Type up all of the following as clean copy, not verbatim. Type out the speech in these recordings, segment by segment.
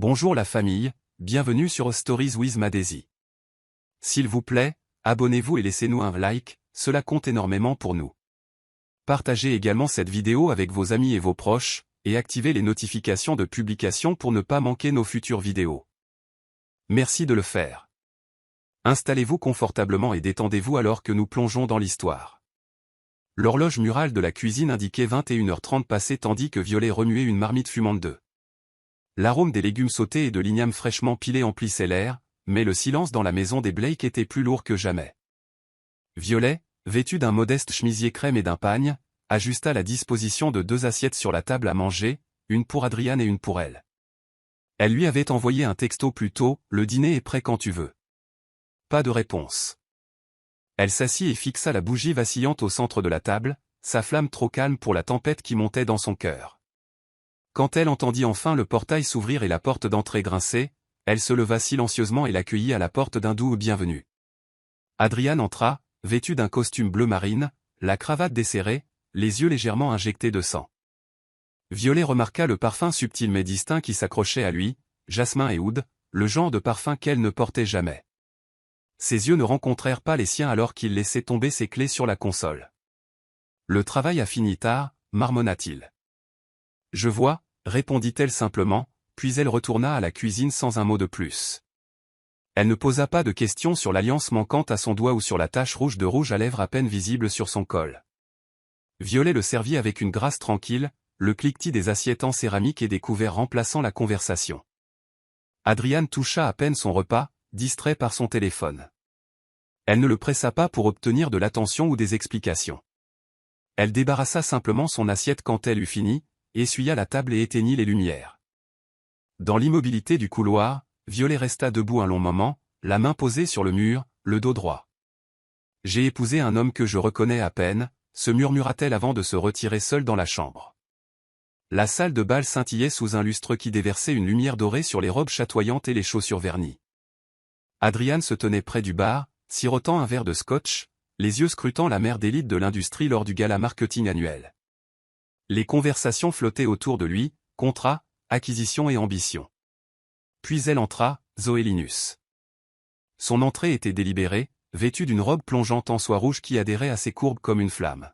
Bonjour la famille, bienvenue sur Stories with Madesi. S'il vous plaît, abonnez-vous et laissez-nous un like, cela compte énormément pour nous. Partagez également cette vidéo avec vos amis et vos proches, et activez les notifications de publication pour ne pas manquer nos futures vidéos. Merci de le faire. Installez-vous confortablement et détendez-vous alors que nous plongeons dans l'histoire. L'horloge murale de la cuisine indiquait 21h30 passées tandis que Violet remuait une marmite fumante d'œufs. L'arôme des légumes sautés et de l'igname fraîchement pilé emplissait l'air, mais le silence dans la maison des Blake était plus lourd que jamais. Violet, vêtue d'un modeste chemisier crème et d'un pagne, ajusta la disposition de 2 assiettes sur la table à manger, une pour Adrian et une pour elle. Elle lui avait envoyé un texto plus tôt, le dîner est prêt quand tu veux. Pas de réponse. Elle s'assit et fixa la bougie vacillante au centre de la table, sa flamme trop calme pour la tempête qui montait dans son cœur. Quand elle entendit enfin le portail s'ouvrir et la porte d'entrée grincer, elle se leva silencieusement et l'accueillit à la porte d'un doux bienvenu. Adrian entra, vêtu d'un costume bleu marine, la cravate desserrée, les yeux légèrement injectés de sang. Violet remarqua le parfum subtil mais distinct qui s'accrochait à lui, jasmin et oud, le genre de parfum qu'elle ne portait jamais. Ses yeux ne rencontrèrent pas les siens alors qu'il laissait tomber ses clés sur la console. Le travail a fini tard, marmonna-t-il. Je vois, répondit-elle simplement, puis elle retourna à la cuisine sans un mot de plus. Elle ne posa pas de questions sur l'alliance manquante à son doigt ou sur la tache rouge de rouge à lèvres à peine visible sur son col. Violet le servit avec une grâce tranquille, le cliquetis des assiettes en céramique et des couverts remplaçant la conversation. Adrian toucha à peine son repas, distrait par son téléphone. Elle ne le pressa pas pour obtenir de l'attention ou des explications. Elle débarrassa simplement son assiette quand elle eut fini, essuya la table et éteignit les lumières. Dans l'immobilité du couloir, Violet resta debout un long moment, la main posée sur le mur, le dos droit. « J'ai épousé un homme que je reconnais à peine », se murmura-t-elle avant de se retirer seule dans la chambre. La salle de bal scintillait sous un lustre qui déversait une lumière dorée sur les robes chatoyantes et les chaussures vernies. Adrian se tenait près du bar, sirotant un verre de scotch, les yeux scrutant la mère d'élite de l'industrie lors du gala marketing annuel. Les conversations flottaient autour de lui, contrats, acquisitions et ambitions. Puis elle entra, Zoé Linus. Son entrée était délibérée, vêtue d'une robe plongeante en soie rouge qui adhérait à ses courbes comme une flamme.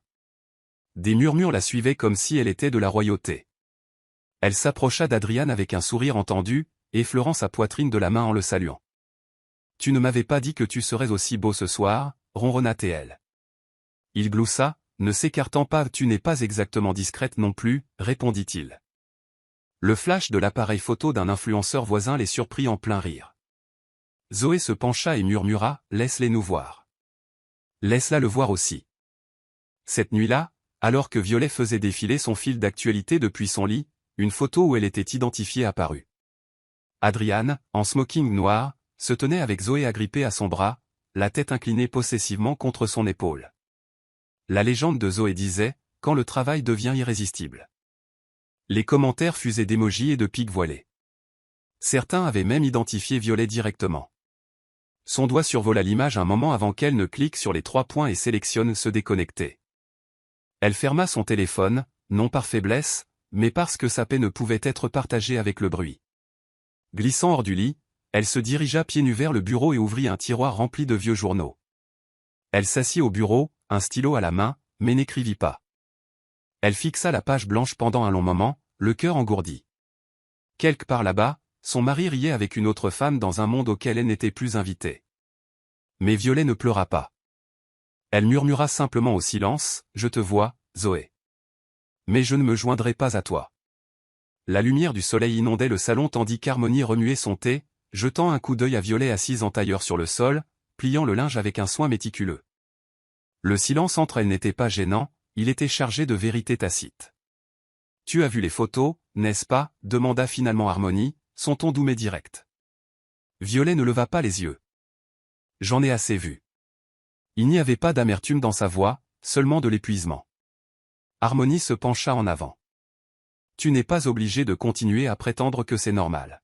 Des murmures la suivaient comme si elle était de la royauté. Elle s'approcha d'Adrian avec un sourire entendu, effleurant sa poitrine de la main en le saluant. « Tu ne m'avais pas dit que tu serais aussi beau ce soir », ronronna-t-elle. Il gloussa, ne s'écartant pas. « Tu n'es pas exactement discrète non plus », répondit-il. Le flash de l'appareil photo d'un influenceur voisin les surprit en plein rire. Zoé se pencha et murmura « Laisse-les nous voir. »« Laisse-la le voir aussi. » Cette nuit-là, alors que Violet faisait défiler son fil d'actualité depuis son lit, une photo où elle était identifiée apparut. Adrian, en smoking noir, se tenait avec Zoé agrippée à son bras, la tête inclinée possessivement contre son épaule. La légende de Zoé disait « Quand le travail devient irrésistible ». Les commentaires fusaient d'émojis et de pics voilés. Certains avaient même identifié Violet directement. Son doigt survola l'image un moment avant qu'elle ne clique sur les 3 points et sélectionne « Se déconnecter ». Elle ferma son téléphone, non par faiblesse, mais parce que sa paix ne pouvait être partagée avec le bruit. Glissant hors du lit, elle se dirigea pieds nus vers le bureau et ouvrit un tiroir rempli de vieux journaux. Elle s'assit au bureau, un stylo à la main, mais n'écrivit pas. Elle fixa la page blanche pendant un long moment, le cœur engourdi. Quelque part là-bas, son mari riait avec une autre femme dans un monde auquel elle n'était plus invitée. Mais Violet ne pleura pas. Elle murmura simplement au silence, « Je te vois, Zoé. Mais je ne me joindrai pas à toi. » La lumière du soleil inondait le salon tandis qu'Harmonie remuait son thé, jetant un coup d'œil à Violet assise en tailleur sur le sol, pliant le linge avec un soin méticuleux. Le silence entre elles n'était pas gênant, il était chargé de vérité tacite. « Tu as vu les photos, n'est-ce pas » demanda finalement Harmonie, son ton doux mais direct. Violet ne leva pas les yeux. « J'en ai assez vu. » Il n'y avait pas d'amertume dans sa voix, seulement de l'épuisement. Harmonie se pencha en avant. « Tu n'es pas obligé de continuer à prétendre que c'est normal.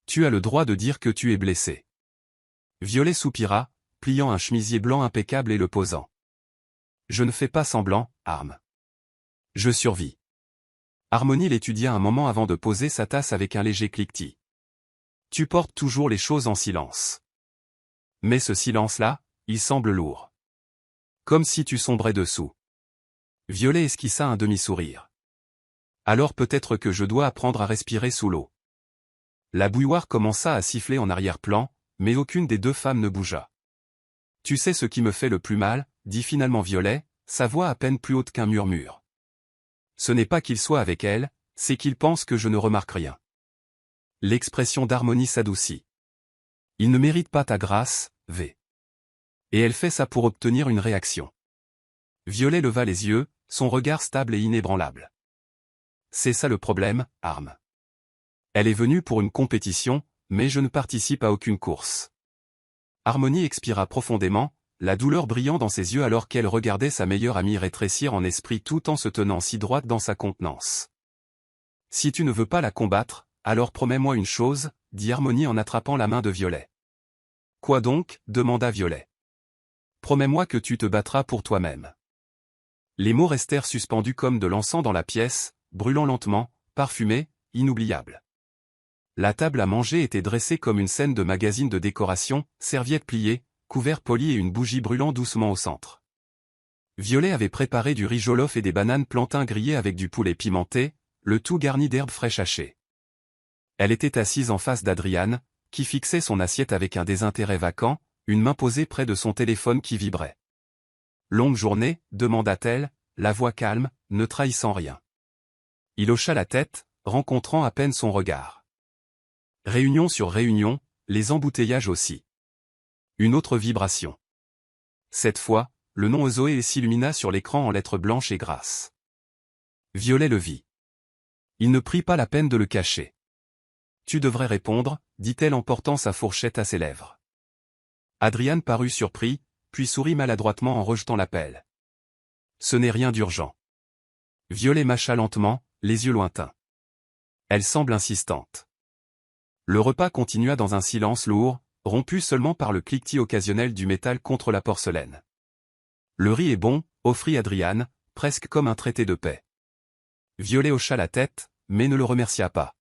Tu as le droit de dire que tu es blessé. » Violet soupira, pliant un chemisier blanc impeccable et le posant. « Je ne fais pas semblant, Harm. Je survis. » Harmonie l'étudia un moment avant de poser sa tasse avec un léger cliquetis. Tu portes toujours les choses en silence. Mais ce silence-là, il semble lourd. Comme si tu sombrais dessous. Violet esquissa un demi-sourire. Alors peut-être que je dois apprendre à respirer sous l'eau. La bouilloire commença à siffler en arrière-plan, mais aucune des deux femmes ne bougea. Tu sais ce qui me fait le plus mal, dit finalement Violet, sa voix à peine plus haute qu'un murmure. Ce n'est pas qu'il soit avec elle, c'est qu'il pense que je ne remarque rien. L'expression d'Harmonie s'adoucit. Il ne mérite pas ta grâce, V. Et elle fait ça pour obtenir une réaction. Violet leva les yeux, son regard stable et inébranlable. C'est ça le problème, Harm. Elle est venue pour une compétition, mais je ne participe à aucune course. Harmonie expira profondément, la douleur brillant dans ses yeux alors qu'elle regardait sa meilleure amie rétrécir en esprit tout en se tenant si droite dans sa contenance. Si tu ne veux pas la combattre, alors promets-moi une chose, dit Harmonie en attrapant la main de Violet. Quoi donc, demanda Violet. Promets-moi que tu te battras pour toi-même. Les mots restèrent suspendus comme de l'encens dans la pièce, brûlant lentement, parfumé, inoubliable. La table à manger était dressée comme une scène de magazine de décoration, serviettes pliées, couverts polis et une bougie brûlant doucement au centre. Violet avait préparé du riz jollof et des bananes plantains grillées avec du poulet pimenté, le tout garni d'herbes fraîches hachées. Elle était assise en face d'Adriane, qui fixait son assiette avec un désintérêt vacant, une main posée près de son téléphone qui vibrait. « Longue journée » demanda-t-elle, la voix calme, ne trahissant rien. Il hocha la tête, rencontrant à peine son regard. Réunion sur réunion, les embouteillages aussi. Une autre vibration. Cette fois, le nom Zoé s'illumina sur l'écran en lettres blanches et grasses. Violet le vit. Il ne prit pas la peine de le cacher. Tu devrais répondre, dit-elle en portant sa fourchette à ses lèvres. Adriane parut surpris, puis sourit maladroitement en rejetant l'appel. Ce n'est rien d'urgent. Violet mâcha lentement, les yeux lointains. Elle semble insistante. Le repas continua dans un silence lourd, rompu seulement par le cliquetis occasionnel du métal contre la porcelaine. Le riz est bon, offrit Adriane, presque comme un traité de paix. Violet hocha la tête, mais ne le remercia pas.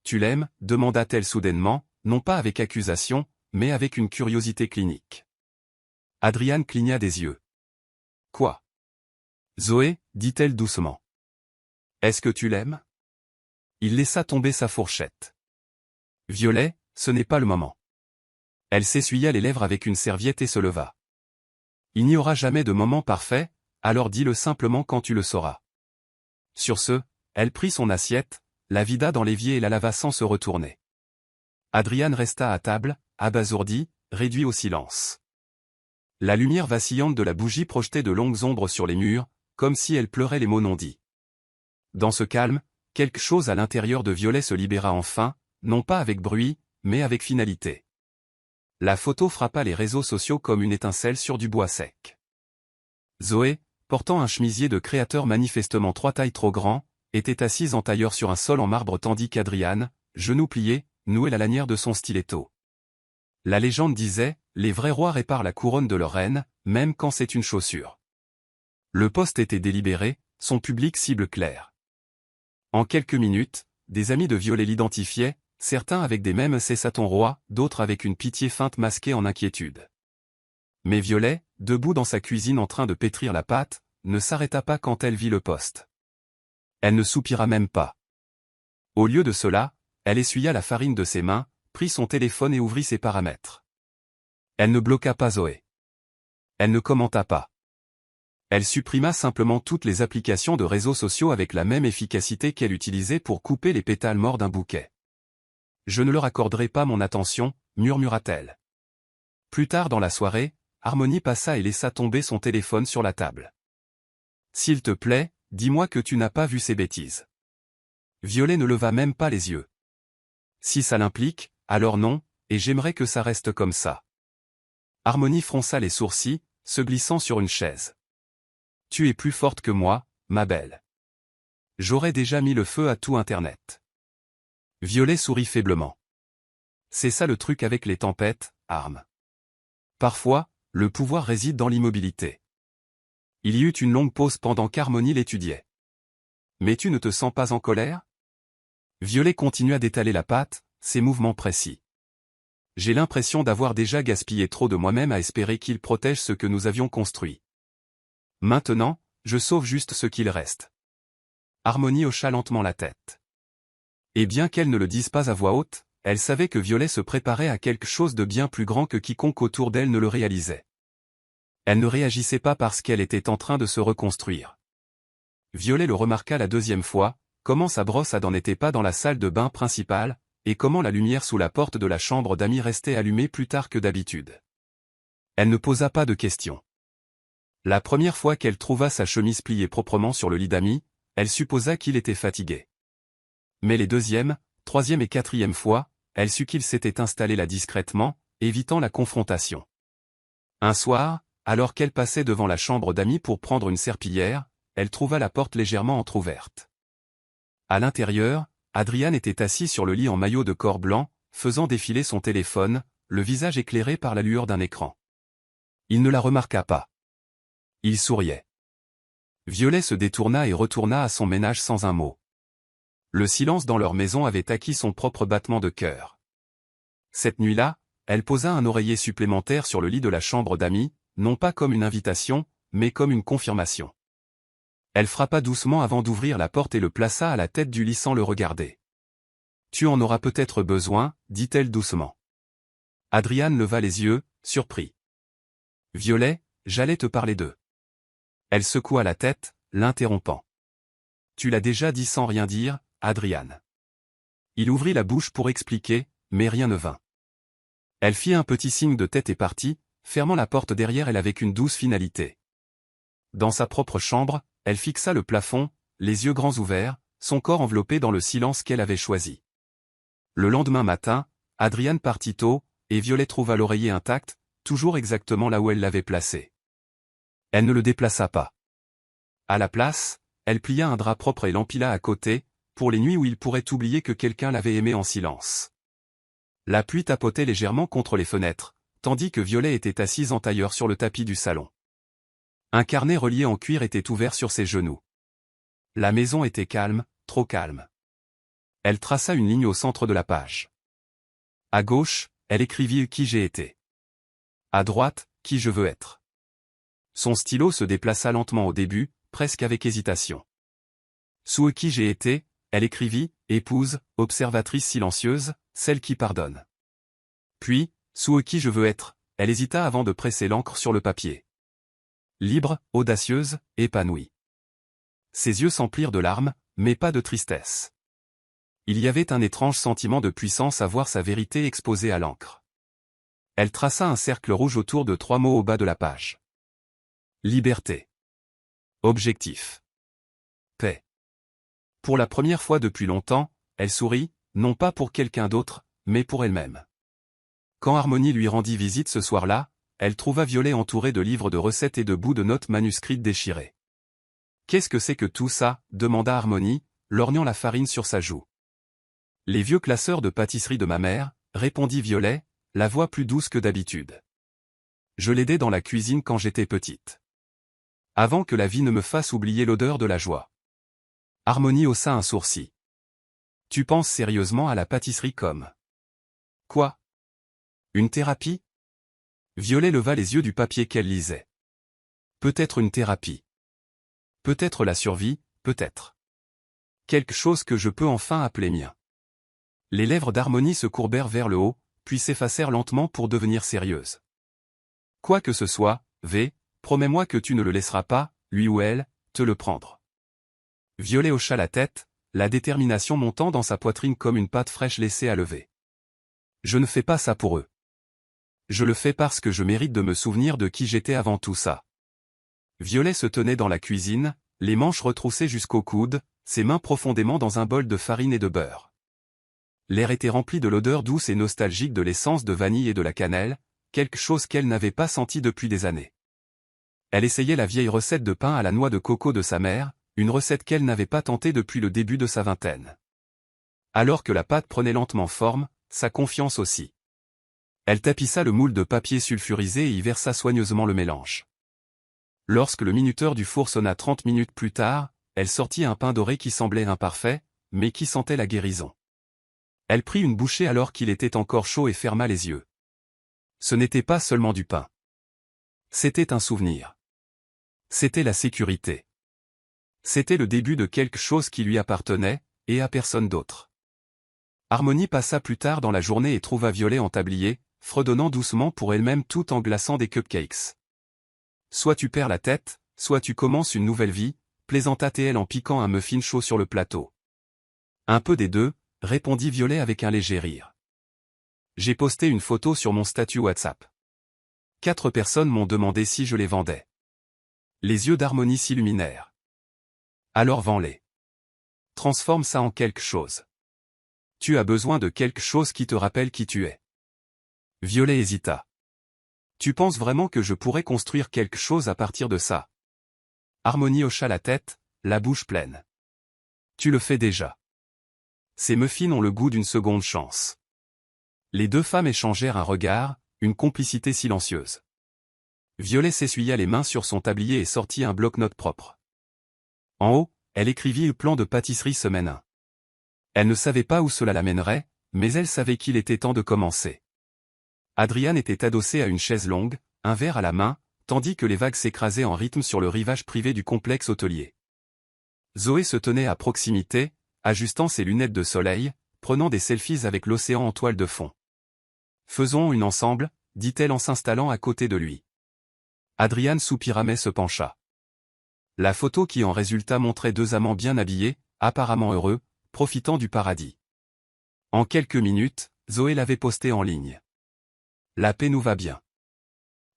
Tu l'aimes, demanda-t-elle soudainement, non pas avec accusation, mais avec une curiosité clinique. Adriane cligna des yeux. Quoi? Zoé, dit-elle doucement. Est-ce que tu l'aimes? Il laissa tomber sa fourchette. Violet, ce n'est pas le moment. Elle s'essuya les lèvres avec une serviette et se leva. Il n'y aura jamais de moment parfait, alors dis-le simplement quand tu le sauras. Sur ce, elle prit son assiette, la vida dans l'évier et la lava sans se retourner. Adriane resta à table, abasourdie, réduit au silence. La lumière vacillante de la bougie projetait de longues ombres sur les murs, comme si elle pleurait les mots non dits. Dans ce calme, quelque chose à l'intérieur de Violet se libéra enfin, non pas avec bruit, mais avec finalité. La photo frappa les réseaux sociaux comme une étincelle sur du bois sec. Zoé, portant un chemisier de créateur manifestement 3 tailles trop grand, était assise en tailleur sur un sol en marbre tandis qu'Adriane, genoux pliés, nouait la lanière de son stiletto. La légende disait, les vrais rois réparent la couronne de leur reine, même quand c'est une chaussure. Le poste était délibéré, son public cible clair. En quelques minutes, des amis de Violet l'identifiaient, certains avec des mêmes c'est ça ton roi, d'autres avec une pitié feinte masquée en inquiétude. Mais Violet, debout dans sa cuisine en train de pétrir la pâte, ne s'arrêta pas quand elle vit le poste. Elle ne soupira même pas. Au lieu de cela, elle essuya la farine de ses mains, prit son téléphone et ouvrit ses paramètres. Elle ne bloqua pas Zoé. Elle ne commenta pas. Elle supprima simplement toutes les applications de réseaux sociaux avec la même efficacité qu'elle utilisait pour couper les pétales morts d'un bouquet. Je ne leur accorderai pas mon attention, murmura-t-elle. Plus tard dans la soirée, Harmonie passa et laissa tomber son téléphone sur la table. S'il te plaît, dis-moi que tu n'as pas vu ces bêtises. Violet ne leva même pas les yeux. Si ça l'implique, alors non, et j'aimerais que ça reste comme ça. Harmonie fronça les sourcils, se glissant sur une chaise. Tu es plus forte que moi, ma belle. J'aurais déjà mis le feu à tout Internet. Violet sourit faiblement. C'est ça le truc avec les tempêtes, Harm. Parfois, le pouvoir réside dans l'immobilité. Il y eut une longue pause pendant qu'Harmonie l'étudiait. Mais tu ne te sens pas en colère? Violet continua d'étaler la pâte, ses mouvements précis. J'ai l'impression d'avoir déjà gaspillé trop de moi-même à espérer qu'il protège ce que nous avions construit. Maintenant, je sauve juste ce qu'il reste. Harmonie hocha lentement la tête. Et bien qu'elle ne le dise pas à voix haute, elle savait que Violet se préparait à quelque chose de bien plus grand que quiconque autour d'elle ne le réalisait. Elle ne réagissait pas parce qu'elle était en train de se reconstruire. Violet le remarqua la deuxième fois, comment sa brosse à dents n'était pas dans la salle de bain principale, et comment la lumière sous la porte de la chambre d'amis restait allumée plus tard que d'habitude. Elle ne posa pas de questions. La première fois qu'elle trouva sa chemise pliée proprement sur le lit d'Ami, elle supposa qu'il était fatigué. Mais les deuxième, troisième et quatrième fois, elle sut qu'il s'était installé là discrètement, évitant la confrontation. Un soir, alors qu'elle passait devant la chambre d'Ami pour prendre une serpillière, elle trouva la porte légèrement entr'ouverte. À l'intérieur, Adrian était assis sur le lit en maillot de corps blanc, faisant défiler son téléphone, le visage éclairé par la lueur d'un écran. Il ne la remarqua pas. Il souriait. Violet se détourna et retourna à son ménage sans un mot. Le silence dans leur maison avait acquis son propre battement de cœur. Cette nuit-là, elle posa un oreiller supplémentaire sur le lit de la chambre d'Ami, non pas comme une invitation, mais comme une confirmation. Elle frappa doucement avant d'ouvrir la porte et le plaça à la tête du lit sans le regarder. « Tu en auras peut-être besoin, dit-elle doucement. Adrian leva les yeux, surpris. « Violet, j'allais te parler d'eux. » Elle secoua la tête, l'interrompant. « Tu l'as déjà dit sans rien dire, Adrian. » Il ouvrit la bouche pour expliquer, mais rien ne vint. Elle fit un petit signe de tête et partit, fermant la porte derrière elle avec une douce finalité. Dans sa propre chambre, elle fixa le plafond, les yeux grands ouverts, son corps enveloppé dans le silence qu'elle avait choisi. Le lendemain matin, Adrian partit tôt, et Violet trouva l'oreiller intact, toujours exactement là où elle l'avait placé. Elle ne le déplaça pas. À la place, elle plia un drap propre et l'empila à côté, pour les nuits où il pourrait oublier que quelqu'un l'avait aimé en silence. La pluie tapotait légèrement contre les fenêtres, tandis que Violet était assise en tailleur sur le tapis du salon. Un carnet relié en cuir était ouvert sur ses genoux. La maison était calme, trop calme. Elle traça une ligne au centre de la page. À gauche, elle écrivit qui j'ai été. À droite, qui je veux être. Son stylo se déplaça lentement au début, presque avec hésitation. Sous qui j'ai été, elle écrivit, épouse, observatrice silencieuse, celle qui pardonne. Puis, sous qui je veux être, elle hésita avant de presser l'encre sur le papier. Libre, audacieuse, épanouie. Ses yeux s'emplirent de larmes, mais pas de tristesse. Il y avait un étrange sentiment de puissance à voir sa vérité exposée à l'encre. Elle traça un cercle rouge autour de 3 mots au bas de la page. Liberté. Objectif. Paix. Pour la première fois depuis longtemps, elle sourit, non pas pour quelqu'un d'autre, mais pour elle-même. Quand Harmonie lui rendit visite ce soir-là, elle trouva Violet entourée de livres de recettes et de bouts de notes manuscrites déchirées. « Qu'est-ce que c'est que tout ça ?» demanda Harmonie, lorgnant la farine sur sa joue. « Les vieux classeurs de pâtisserie de ma mère », répondit Violet, la voix plus douce que d'habitude. « Je l'aidais dans la cuisine quand j'étais petite. Avant que la vie ne me fasse oublier l'odeur de la joie. » Harmonie haussa un sourcil. « Tu penses sérieusement à la pâtisserie comme… » « Quoi ? Une thérapie ?» Violet leva les yeux du papier qu'elle lisait. « Peut-être une thérapie. Peut-être la survie, peut-être. Quelque chose que je peux enfin appeler mien. » Les lèvres d'Harmonie se courbèrent vers le haut, puis s'effacèrent lentement pour devenir sérieuses. « Quoi que ce soit, V, promets-moi que tu ne le laisseras pas, lui ou elle, te le prendre. » Violet hocha la tête, la détermination montant dans sa poitrine comme une pâte fraîche laissée à lever. « Je ne fais pas ça pour eux. Je le fais parce que je mérite de me souvenir de qui j'étais avant tout ça. » Violet se tenait dans la cuisine, les manches retroussées jusqu'au coude, ses mains profondément dans un bol de farine et de beurre. L'air était rempli de l'odeur douce et nostalgique de l'essence de vanille et de la cannelle, quelque chose qu'elle n'avait pas senti depuis des années. Elle essayait la vieille recette de pain à la noix de coco de sa mère, une recette qu'elle n'avait pas tentée depuis le début de sa vingtaine. Alors que la pâte prenait lentement forme, sa confiance aussi. Elle tapissa le moule de papier sulfurisé et y versa soigneusement le mélange. Lorsque le minuteur du four sonna 30 minutes plus tard, elle sortit un pain doré qui semblait imparfait, mais qui sentait la guérison. Elle prit une bouchée alors qu'il était encore chaud et ferma les yeux. Ce n'était pas seulement du pain. C'était un souvenir. C'était la sécurité. C'était le début de quelque chose qui lui appartenait, et à personne d'autre. Harmonie passa plus tard dans la journée et trouva Violet en tablier, fredonnant doucement pour elle-même tout en glaçant des cupcakes. Soit tu perds la tête, soit tu commences une nouvelle vie, plaisanta-t-elle en piquant un muffin chaud sur le plateau. Un peu des deux, répondit Violet avec un léger rire. J'ai posté une photo sur mon statut WhatsApp. 4 personnes m'ont demandé si je les vendais. Les yeux d'Harmonie s'illuminèrent. Alors vends-les. Transforme ça en quelque chose. Tu as besoin de quelque chose qui te rappelle qui tu es. Violet hésita. Tu penses vraiment que je pourrais construire quelque chose à partir de ça? Harmonie hocha la tête, la bouche pleine. Tu le fais déjà. Ces muffins ont le goût d'une seconde chance. Les deux femmes échangèrent un regard, une complicité silencieuse. Violet s'essuya les mains sur son tablier et sortit un bloc-notes propre. En haut, elle écrivit le plan de pâtisserie semaine 1. Elle ne savait pas où cela l'amènerait, mais elle savait qu'il était temps de commencer. Adrian était adossé à une chaise longue, un verre à la main, tandis que les vagues s'écrasaient en rythme sur le rivage privé du complexe hôtelier. Zoé se tenait à proximité, ajustant ses lunettes de soleil, prenant des selfies avec l'océan en toile de fond. Faisons une ensemble, dit-elle en s'installant à côté de lui. Adrian soupira mais se pencha. La photo qui en résulta montrait 2 amants bien habillés, apparemment heureux, profitant du paradis. En quelques minutes, Zoé l'avait posté en ligne. La paix nous va bien.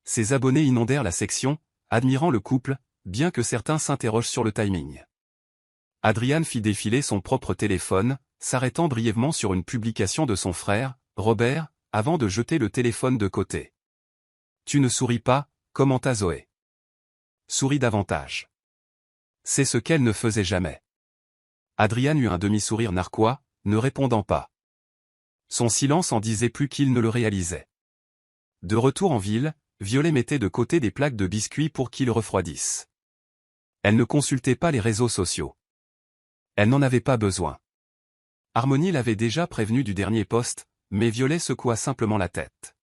Ses abonnés inondèrent la section, admirant le couple, bien que certains s'interrogent sur le timing. Adrian fit défiler son propre téléphone, s'arrêtant brièvement sur une publication de son frère, Robert, avant de jeter le téléphone de côté. Tu ne souris pas, commenta Zoé. Souris davantage. C'est ce qu'elle ne faisait jamais. Adrian eut un demi-sourire narquois, ne répondant pas. Son silence en disait plus qu'il ne le réalisait. De retour en ville, Violet mettait de côté des plaques de biscuits pour qu'ils refroidissent. Elle ne consultait pas les réseaux sociaux. Elle n'en avait pas besoin. Harmonie l'avait déjà prévenue du dernier post, mais Violet secoua simplement la tête.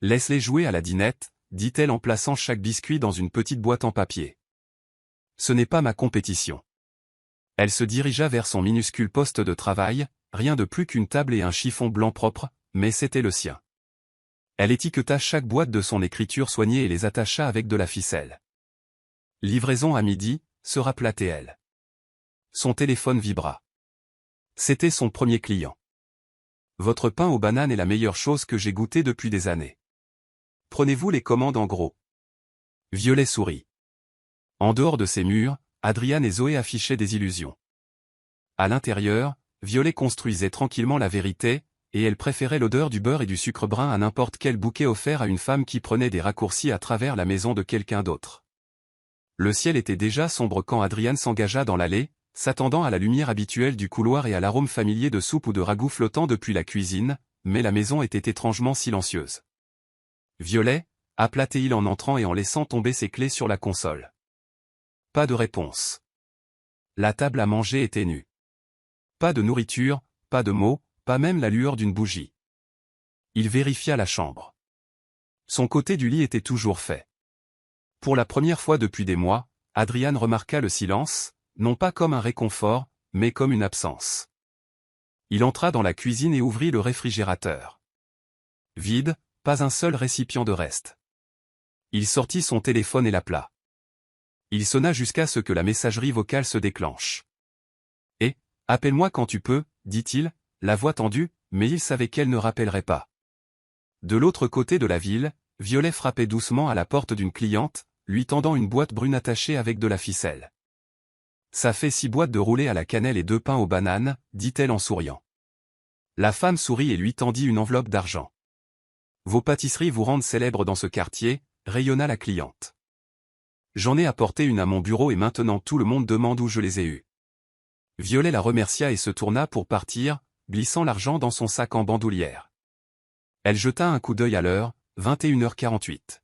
Laisse-les jouer à la dinette, dit-elle en plaçant chaque biscuit dans une petite boîte en papier. Ce n'est pas ma compétition. Elle se dirigea vers son minuscule poste de travail, rien de plus qu'une table et un chiffon blanc propre, mais c'était le sien. Elle étiqueta chaque boîte de son écriture soignée et les attacha avec de la ficelle. Livraison à midi, se rappela-t-elle. Son téléphone vibra. C'était son premier client. Votre pain aux bananes est la meilleure chose que j'ai goûtée depuis des années. Prenez-vous les commandes en gros. Violet sourit. En dehors de ces murs, Adrian et Zoé affichaient des illusions. À l'intérieur, Violet construisait tranquillement la vérité, et elle préférait l'odeur du beurre et du sucre brun à n'importe quel bouquet offert à une femme qui prenait des raccourcis à travers la maison de quelqu'un d'autre. Le ciel était déjà sombre quand Adrian s'engagea dans l'allée, s'attendant à la lumière habituelle du couloir et à l'arôme familier de soupe ou de ragoût flottant depuis la cuisine, mais la maison était étrangement silencieuse. Violet, appela-t-il en entrant et en laissant tomber ses clés sur la console. Pas de réponse. La table à manger était nue. Pas de nourriture, pas de mots, pas même la lueur d'une bougie. Il vérifia la chambre. Son côté du lit était toujours fait. Pour la première fois depuis des mois, Adrian remarqua le silence, non pas comme un réconfort, mais comme une absence. Il entra dans la cuisine et ouvrit le réfrigérateur. Vide, pas un seul récipient de reste. Il sortit son téléphone et l'appela. Il sonna jusqu'à ce que la messagerie vocale se déclenche. « Et, appelle-moi quand tu peux, dit-il, la voix tendue, mais il savait qu'elle ne rappellerait pas. » De l'autre côté de la ville, Violet frappait doucement à la porte d'une cliente, lui tendant une boîte brune attachée avec de la ficelle. « Ça fait 6 boîtes de roulés à la cannelle et 2 pains aux bananes, dit-elle en souriant. La femme sourit et lui tendit une enveloppe d'argent. « Vos pâtisseries vous rendent célèbre dans ce quartier, » rayonna la cliente. « J'en ai apporté une à mon bureau et maintenant tout le monde demande où je les ai eues. » Violet la remercia et se tourna pour partir, glissant l'argent dans son sac en bandoulière. Elle jeta un coup d'œil à l'heure, 21h48.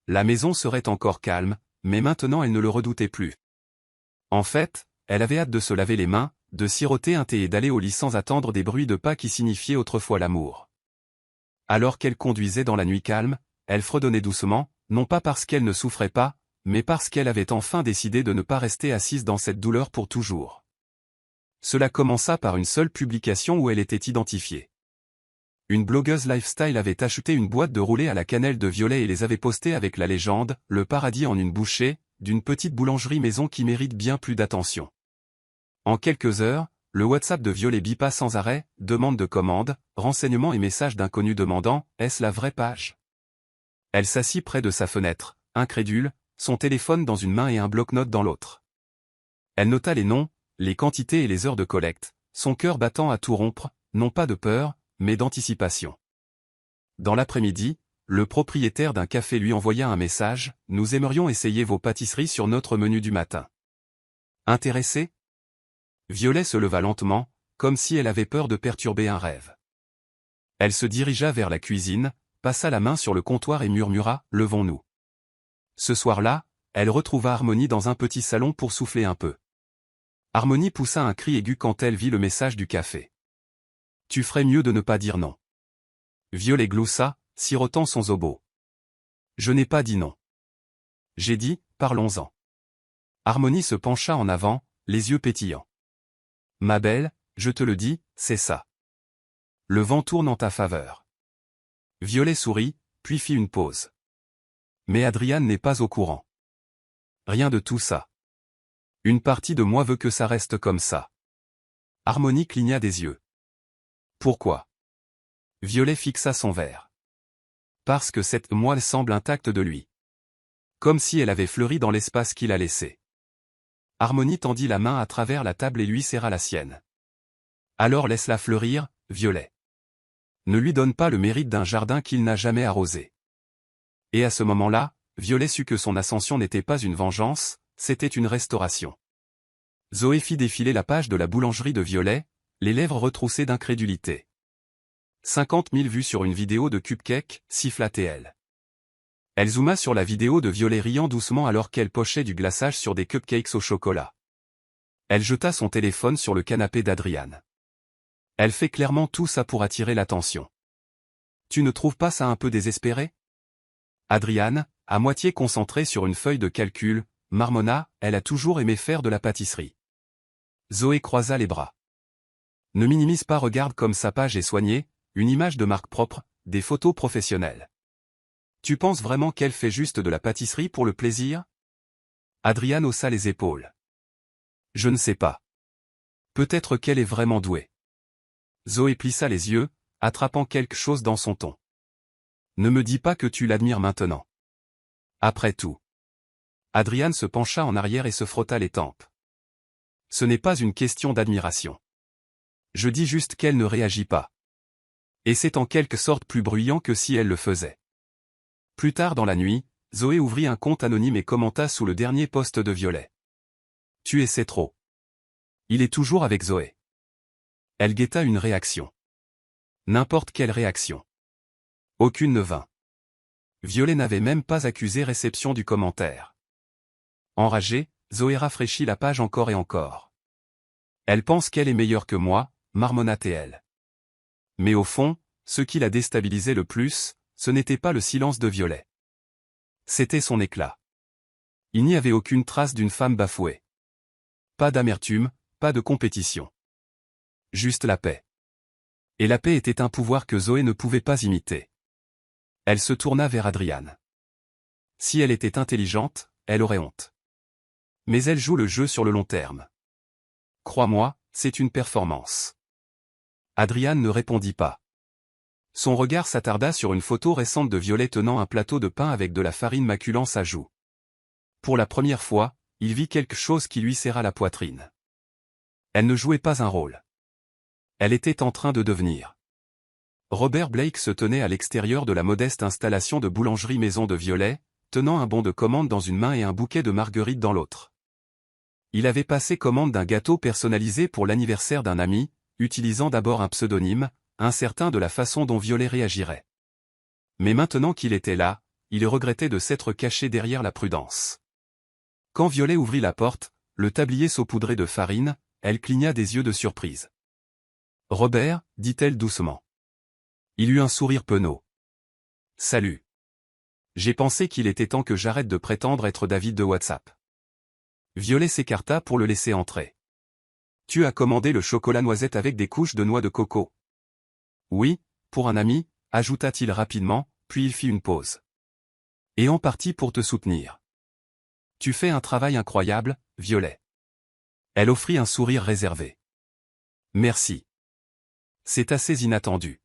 La maison serait encore calme, mais maintenant elle ne le redoutait plus. En fait, elle avait hâte de se laver les mains, de siroter un thé et d'aller au lit sans attendre des bruits de pas qui signifiaient autrefois l'amour. Alors qu'elle conduisait dans la nuit calme, elle fredonnait doucement, non pas parce qu'elle ne souffrait pas, mais parce qu'elle avait enfin décidé de ne pas rester assise dans cette douleur pour toujours. Cela commença par une seule publication où elle était identifiée. Une blogueuse lifestyle avait acheté une boîte de roulés à la cannelle de violet et les avait postés avec la légende « Le paradis en une bouchée » d'une petite boulangerie maison qui mérite bien plus d'attention. En quelques heures, le WhatsApp de Violet bipa sans arrêt, demande de commande, renseignements et messages d'inconnus demandant « Est-ce la vraie page ?» Elle s'assit près de sa fenêtre, incrédule, son téléphone dans une main et un bloc-notes dans l'autre. Elle nota les noms, les quantités et les heures de collecte, son cœur battant à tout rompre, non pas de peur, mais d'anticipation. Dans l'après-midi, le propriétaire d'un café lui envoya un message « Nous aimerions essayer vos pâtisseries sur notre menu du matin. » Intéressé ? Violet se leva lentement, comme si elle avait peur de perturber un rêve. Elle se dirigea vers la cuisine, passa la main sur le comptoir et murmura « Levons-nous ». Ce soir-là, elle retrouva Harmonie dans un petit salon pour souffler un peu. Harmonie poussa un cri aigu quand elle vit le message du café. « Tu ferais mieux de ne pas dire non. » Violet gloussa, sirotant son zobo. « Je n'ai pas dit non. J'ai dit, parlons-en. » Harmonie se pencha en avant, les yeux pétillants. « Ma belle, je te le dis, c'est ça. Le vent tourne en ta faveur. » Violet sourit, puis fit une pause. « Mais Adriane n'est pas au courant. Rien de tout ça. Une partie de moi veut que ça reste comme ça. » Harmonie cligna des yeux. « Pourquoi ?» Violet fixa son verre. « Parce que cette moelle semble intacte de lui. Comme si elle avait fleuri dans l'espace qu'il a laissé. » Harmonie tendit la main à travers la table et lui serra la sienne. « Alors laisse-la fleurir, Violet. Ne lui donne pas le mérite d'un jardin qu'il n'a jamais arrosé. » Et à ce moment-là, Violet sut que son ascension n'était pas une vengeance, c'était une restauration. Zoé fit défiler la page de la boulangerie de Violet, les lèvres retroussées d'incrédulité. 50 000 vues sur une vidéo de cupcake, siffla-t-elle. Elle zooma sur la vidéo de Violet riant doucement alors qu'elle pochait du glaçage sur des cupcakes au chocolat. Elle jeta son téléphone sur le canapé d'Adriane. Elle fait clairement tout ça pour attirer l'attention. Tu ne trouves pas ça un peu désespéré ? Adriane, à moitié concentrée sur une feuille de calcul, marmonna, elle a toujours aimé faire de la pâtisserie. Zoé croisa les bras. Ne minimise pas, regarde comme sa page est soignée, une image de marque propre, des photos professionnelles. Tu penses vraiment qu'elle fait juste de la pâtisserie pour le plaisir ? Adriane haussa les épaules. Je ne sais pas. Peut-être qu'elle est vraiment douée. Zoé plissa les yeux, attrapant quelque chose dans son ton. Ne me dis pas que tu l'admires maintenant. Après tout. Adriane se pencha en arrière et se frotta les tempes. Ce n'est pas une question d'admiration. Je dis juste qu'elle ne réagit pas. Et c'est en quelque sorte plus bruyant que si elle le faisait. Plus tard dans la nuit, Zoé ouvrit un compte anonyme et commenta sous le dernier post de Violet. Tu essaies trop. Il est toujours avec Zoé. Elle guetta une réaction. N'importe quelle réaction. Aucune ne vint. Violet n'avait même pas accusé réception du commentaire. Enragée, Zoé rafraîchit la page encore et encore. Elle pense qu'elle est meilleure que moi, marmonna-t-elle. Mais au fond, ce qui la déstabilisait le plus, ce n'était pas le silence de Violet. C'était son éclat. Il n'y avait aucune trace d'une femme bafouée. Pas d'amertume, pas de compétition. Juste la paix. Et la paix était un pouvoir que Zoé ne pouvait pas imiter. Elle se tourna vers Adriane. Si elle était intelligente, elle aurait honte. Mais elle joue le jeu sur le long terme. Crois-moi, c'est une performance. Adriane ne répondit pas. Son regard s'attarda sur une photo récente de Violet tenant un plateau de pain avec de la farine maculant sa joue. Pour la première fois, il vit quelque chose qui lui serra la poitrine. Elle ne jouait pas un rôle. Elle était en train de devenir. Robert Blake se tenait à l'extérieur de la modeste installation de boulangerie maison de Violet, tenant un bon de commande dans une main et un bouquet de marguerites dans l'autre. Il avait passé commande d'un gâteau personnalisé pour l'anniversaire d'un ami, utilisant d'abord un pseudonyme, incertain de la façon dont Violet réagirait. Mais maintenant qu'il était là, il regrettait de s'être caché derrière la prudence. Quand Violet ouvrit la porte, le tablier saupoudré de farine, elle cligna des yeux de surprise. Robert, dit-elle doucement. Il eut un sourire penaud. Salut. J'ai pensé qu'il était temps que j'arrête de prétendre être David de WhatsApp. Violet s'écarta pour le laisser entrer. Tu as commandé le chocolat noisette avec des couches de noix de coco. Oui, pour un ami, ajouta-t-il rapidement, puis il fit une pause. Et en partie pour te soutenir. Tu fais un travail incroyable, Violet. Elle offrit un sourire réservé. Merci. C'est assez inattendu.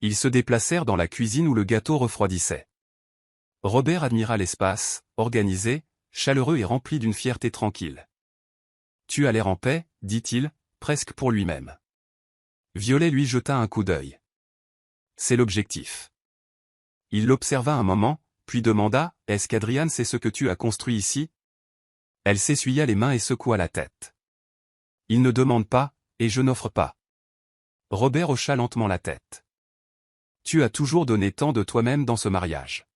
Ils se déplacèrent dans la cuisine où le gâteau refroidissait. Robert admira l'espace, organisé, chaleureux et rempli d'une fierté tranquille. Tu as l'air en paix, dit-il, presque pour lui-même. Violet lui jeta un coup d'œil. C'est l'objectif. Il l'observa un moment, puis demanda, est-ce qu'Adrian sait ce que tu as construit ici? Elle s'essuya les mains et secoua la tête. Il ne demande pas, et je n'offre pas. Robert hocha lentement la tête. Tu as toujours donné tant de toi-même dans ce mariage.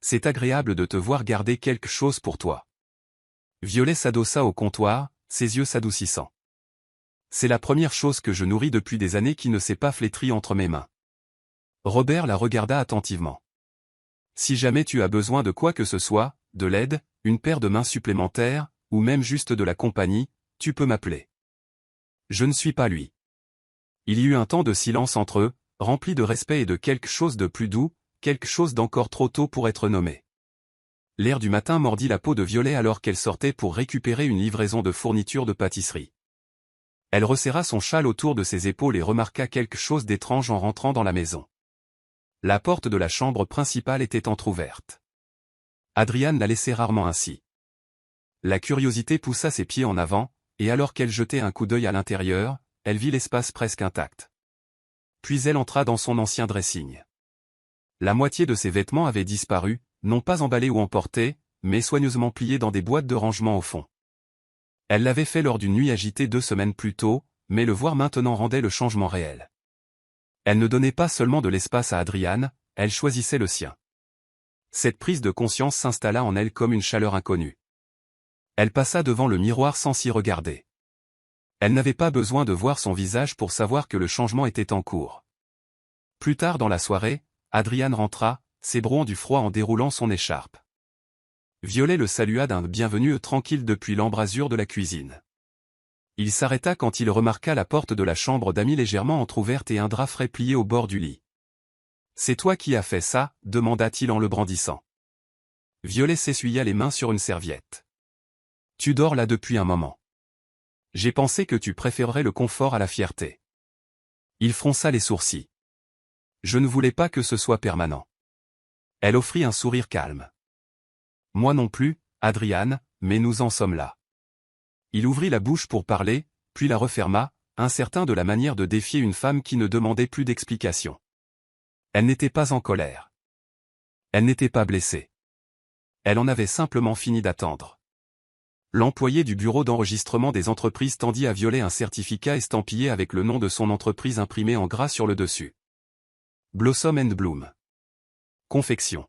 C'est agréable de te voir garder quelque chose pour toi. Violet s'adossa au comptoir, ses yeux s'adoucissant. C'est la première chose que je nourris depuis des années qui ne s'est pas flétrie entre mes mains. Robert la regarda attentivement. Si jamais tu as besoin de quoi que ce soit, de l'aide, une paire de mains supplémentaires, ou même juste de la compagnie, tu peux m'appeler. Je ne suis pas lui. Il y eut un temps de silence entre eux, rempli de respect et de quelque chose de plus doux, quelque chose d'encore trop tôt pour être nommé. L'air du matin mordit la peau de Violet alors qu'elle sortait pour récupérer une livraison de fournitures de pâtisserie. Elle resserra son châle autour de ses épaules et remarqua quelque chose d'étrange en rentrant dans la maison. La porte de la chambre principale était entr'ouverte. Adrian la laissait rarement ainsi. La curiosité poussa ses pieds en avant, et alors qu'elle jetait un coup d'œil à l'intérieur, elle vit l'espace presque intact. Puis elle entra dans son ancien dressing. La moitié de ses vêtements avaient disparu, non pas emballés ou emportés, mais soigneusement pliés dans des boîtes de rangement au fond. Elle l'avait fait lors d'une nuit agitée 2 semaines plus tôt, mais le voir maintenant rendait le changement réel. Elle ne donnait pas seulement de l'espace à Adrian, elle choisissait le sien. Cette prise de conscience s'installa en elle comme une chaleur inconnue. Elle passa devant le miroir sans s'y regarder. Elle n'avait pas besoin de voir son visage pour savoir que le changement était en cours. Plus tard dans la soirée, Adrian rentra, s'ébrouant du froid en déroulant son écharpe. Violet le salua d'un bienvenu tranquille depuis l'embrasure de la cuisine. Il s'arrêta quand il remarqua la porte de la chambre d'amis légèrement entr'ouverte et un drap frais plié au bord du lit. « C'est toi qui as fait ça ?» demanda-t-il en le brandissant. Violet s'essuya les mains sur une serviette. « Tu dors là depuis un moment. J'ai pensé que tu préférerais le confort à la fierté. » Il fronça les sourcils. « Je ne voulais pas que ce soit permanent. » Elle offrit un sourire calme. « Moi non plus, Adrian, mais nous en sommes là. » Il ouvrit la bouche pour parler, puis la referma, incertain de la manière de défier une femme qui ne demandait plus d'explications. Elle n'était pas en colère. Elle n'était pas blessée. Elle en avait simplement fini d'attendre. L'employé du bureau d'enregistrement des entreprises tendit à Violet un certificat estampillé avec le nom de son entreprise imprimé en gras sur le dessus. Blossom & Bloom. Confection.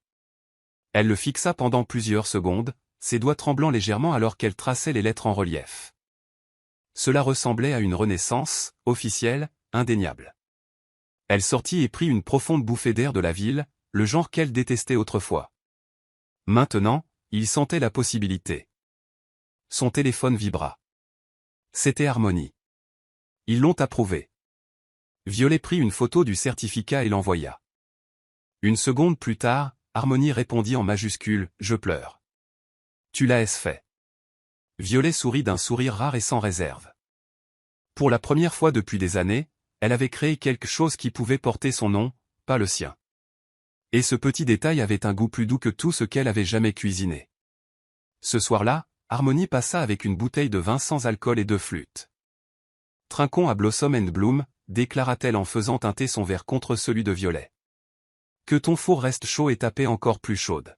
Elle le fixa pendant plusieurs secondes, ses doigts tremblant légèrement alors qu'elle traçait les lettres en relief. Cela ressemblait à une renaissance, officielle, indéniable. Elle sortit et prit une profonde bouffée d'air de la ville, le genre qu'elle détestait autrefois. Maintenant, il sentait la possibilité. Son téléphone vibra. C'était Harmony. Ils l'ont approuvé. Violet prit une photo du certificat et l'envoya. Une seconde plus tard, Harmony répondit en majuscule, « Je pleure. » Tu l'as fait. Violet sourit d'un sourire rare et sans réserve. Pour la première fois depuis des années, elle avait créé quelque chose qui pouvait porter son nom, pas le sien. Et ce petit détail avait un goût plus doux que tout ce qu'elle avait jamais cuisiné. Ce soir-là, Harmony passa avec une bouteille de vin sans alcool et 2 flûtes. « Trinquons à Blossom & Bloom », déclara-t-elle en faisant teinter son verre contre celui de Violet. « Que ton four reste chaud et ta paix encore plus chaude. »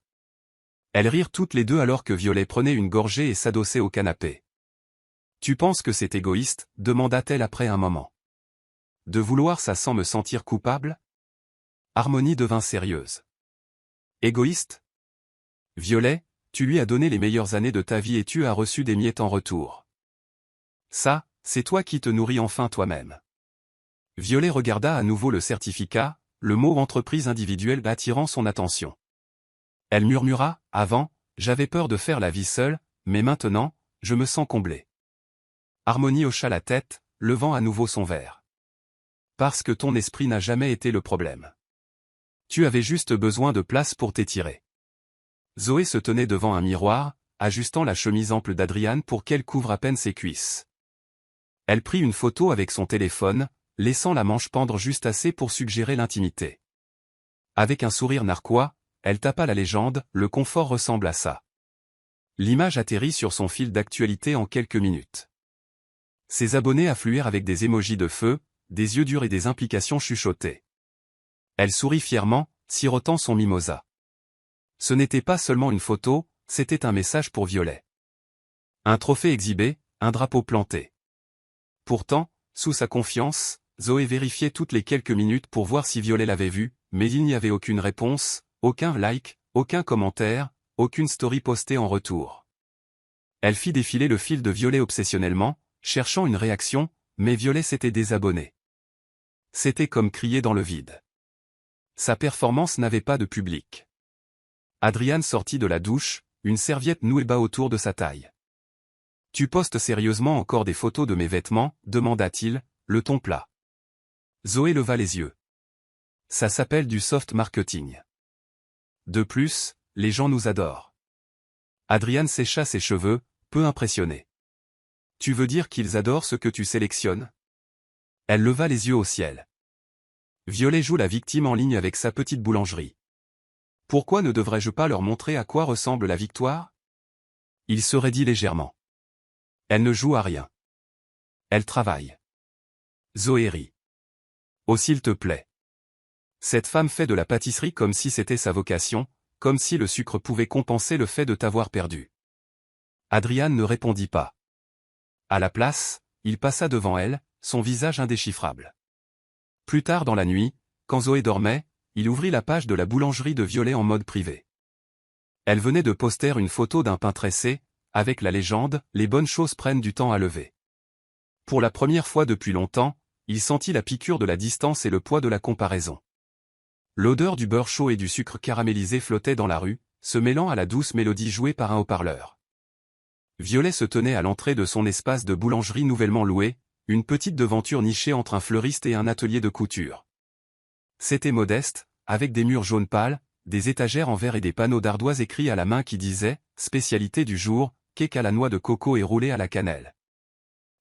Elles rirent toutes les deux alors que Violet prenait une gorgée et s'adossait au canapé. « Tu penses que c'est égoïste ?» demanda-t-elle après un moment. « De vouloir ça sans me sentir coupable ?» Harmony devint sérieuse. « Égoïste ? Violet, tu lui as donné les meilleures années de ta vie et tu as reçu des miettes en retour. Ça, c'est toi qui te nourris enfin toi-même. Violet regarda à nouveau le certificat, le mot entreprise individuelle attirant son attention. Elle murmura, avant, j'avais peur de faire la vie seule, mais maintenant, je me sens comblée. Harmonie hocha la tête, levant à nouveau son verre. Parce que ton esprit n'a jamais été le problème. Tu avais juste besoin de place pour t'étirer. Zoé se tenait devant un miroir, ajustant la chemise ample d'Adriane pour qu'elle couvre à peine ses cuisses. Elle prit une photo avec son téléphone, laissant la manche pendre juste assez pour suggérer l'intimité. Avec un sourire narquois, elle tapa la légende, le confort ressemble à ça. L'image atterrit sur son fil d'actualité en quelques minutes. Ses abonnés affluèrent avec des émojis de feu, des yeux durs et des implications chuchotées. Elle sourit fièrement, sirotant son mimosa. Ce n'était pas seulement une photo, c'était un message pour Violet. Un trophée exhibé, un drapeau planté. Pourtant, sous sa confiance, Zoé vérifiait toutes les quelques minutes pour voir si Violet l'avait vu, mais il n'y avait aucune réponse, aucun like, aucun commentaire, aucune story postée en retour. Elle fit défiler le fil de Violet obsessionnellement, cherchant une réaction, mais Violet s'était désabonnée. C'était comme crier dans le vide. Sa performance n'avait pas de public. Adriane sortit de la douche, une serviette nouée bas autour de sa taille. « Tu postes sérieusement encore des photos de mes vêtements ?» demanda-t-il, le ton plat. Zoé leva les yeux. Ça s'appelle du soft marketing. De plus, les gens nous adorent. Adriane sécha ses cheveux, peu impressionnée. Tu veux dire qu'ils adorent ce que tu sélectionnes? Elle leva les yeux au ciel. Violet joue la victime en ligne avec sa petite boulangerie. Pourquoi ne devrais-je pas leur montrer à quoi ressemble la victoire? Il se raidit légèrement. Elle ne joue à rien. Elle travaille. Zoé rit. Oh s'il te plaît. Cette femme fait de la pâtisserie comme si c'était sa vocation, comme si le sucre pouvait compenser le fait de t'avoir perdu. Adriane ne répondit pas. À la place, il passa devant elle, son visage indéchiffrable. Plus tard dans la nuit, quand Zoé dormait, il ouvrit la page de la boulangerie de Violet en mode privé. Elle venait de poster une photo d'un pain tressé, avec la légende « Les bonnes choses prennent du temps à lever ». Pour la première fois depuis longtemps, il sentit la piqûre de la distance et le poids de la comparaison. L'odeur du beurre chaud et du sucre caramélisé flottait dans la rue, se mêlant à la douce mélodie jouée par un haut-parleur. Violet se tenait à l'entrée de son espace de boulangerie nouvellement loué, une petite devanture nichée entre un fleuriste et un atelier de couture. C'était modeste, avec des murs jaunes pâles, des étagères en verre et des panneaux d'ardoise écrits à la main qui disaient « Spécialité du jour, cake à la noix de coco et roulé à la cannelle ».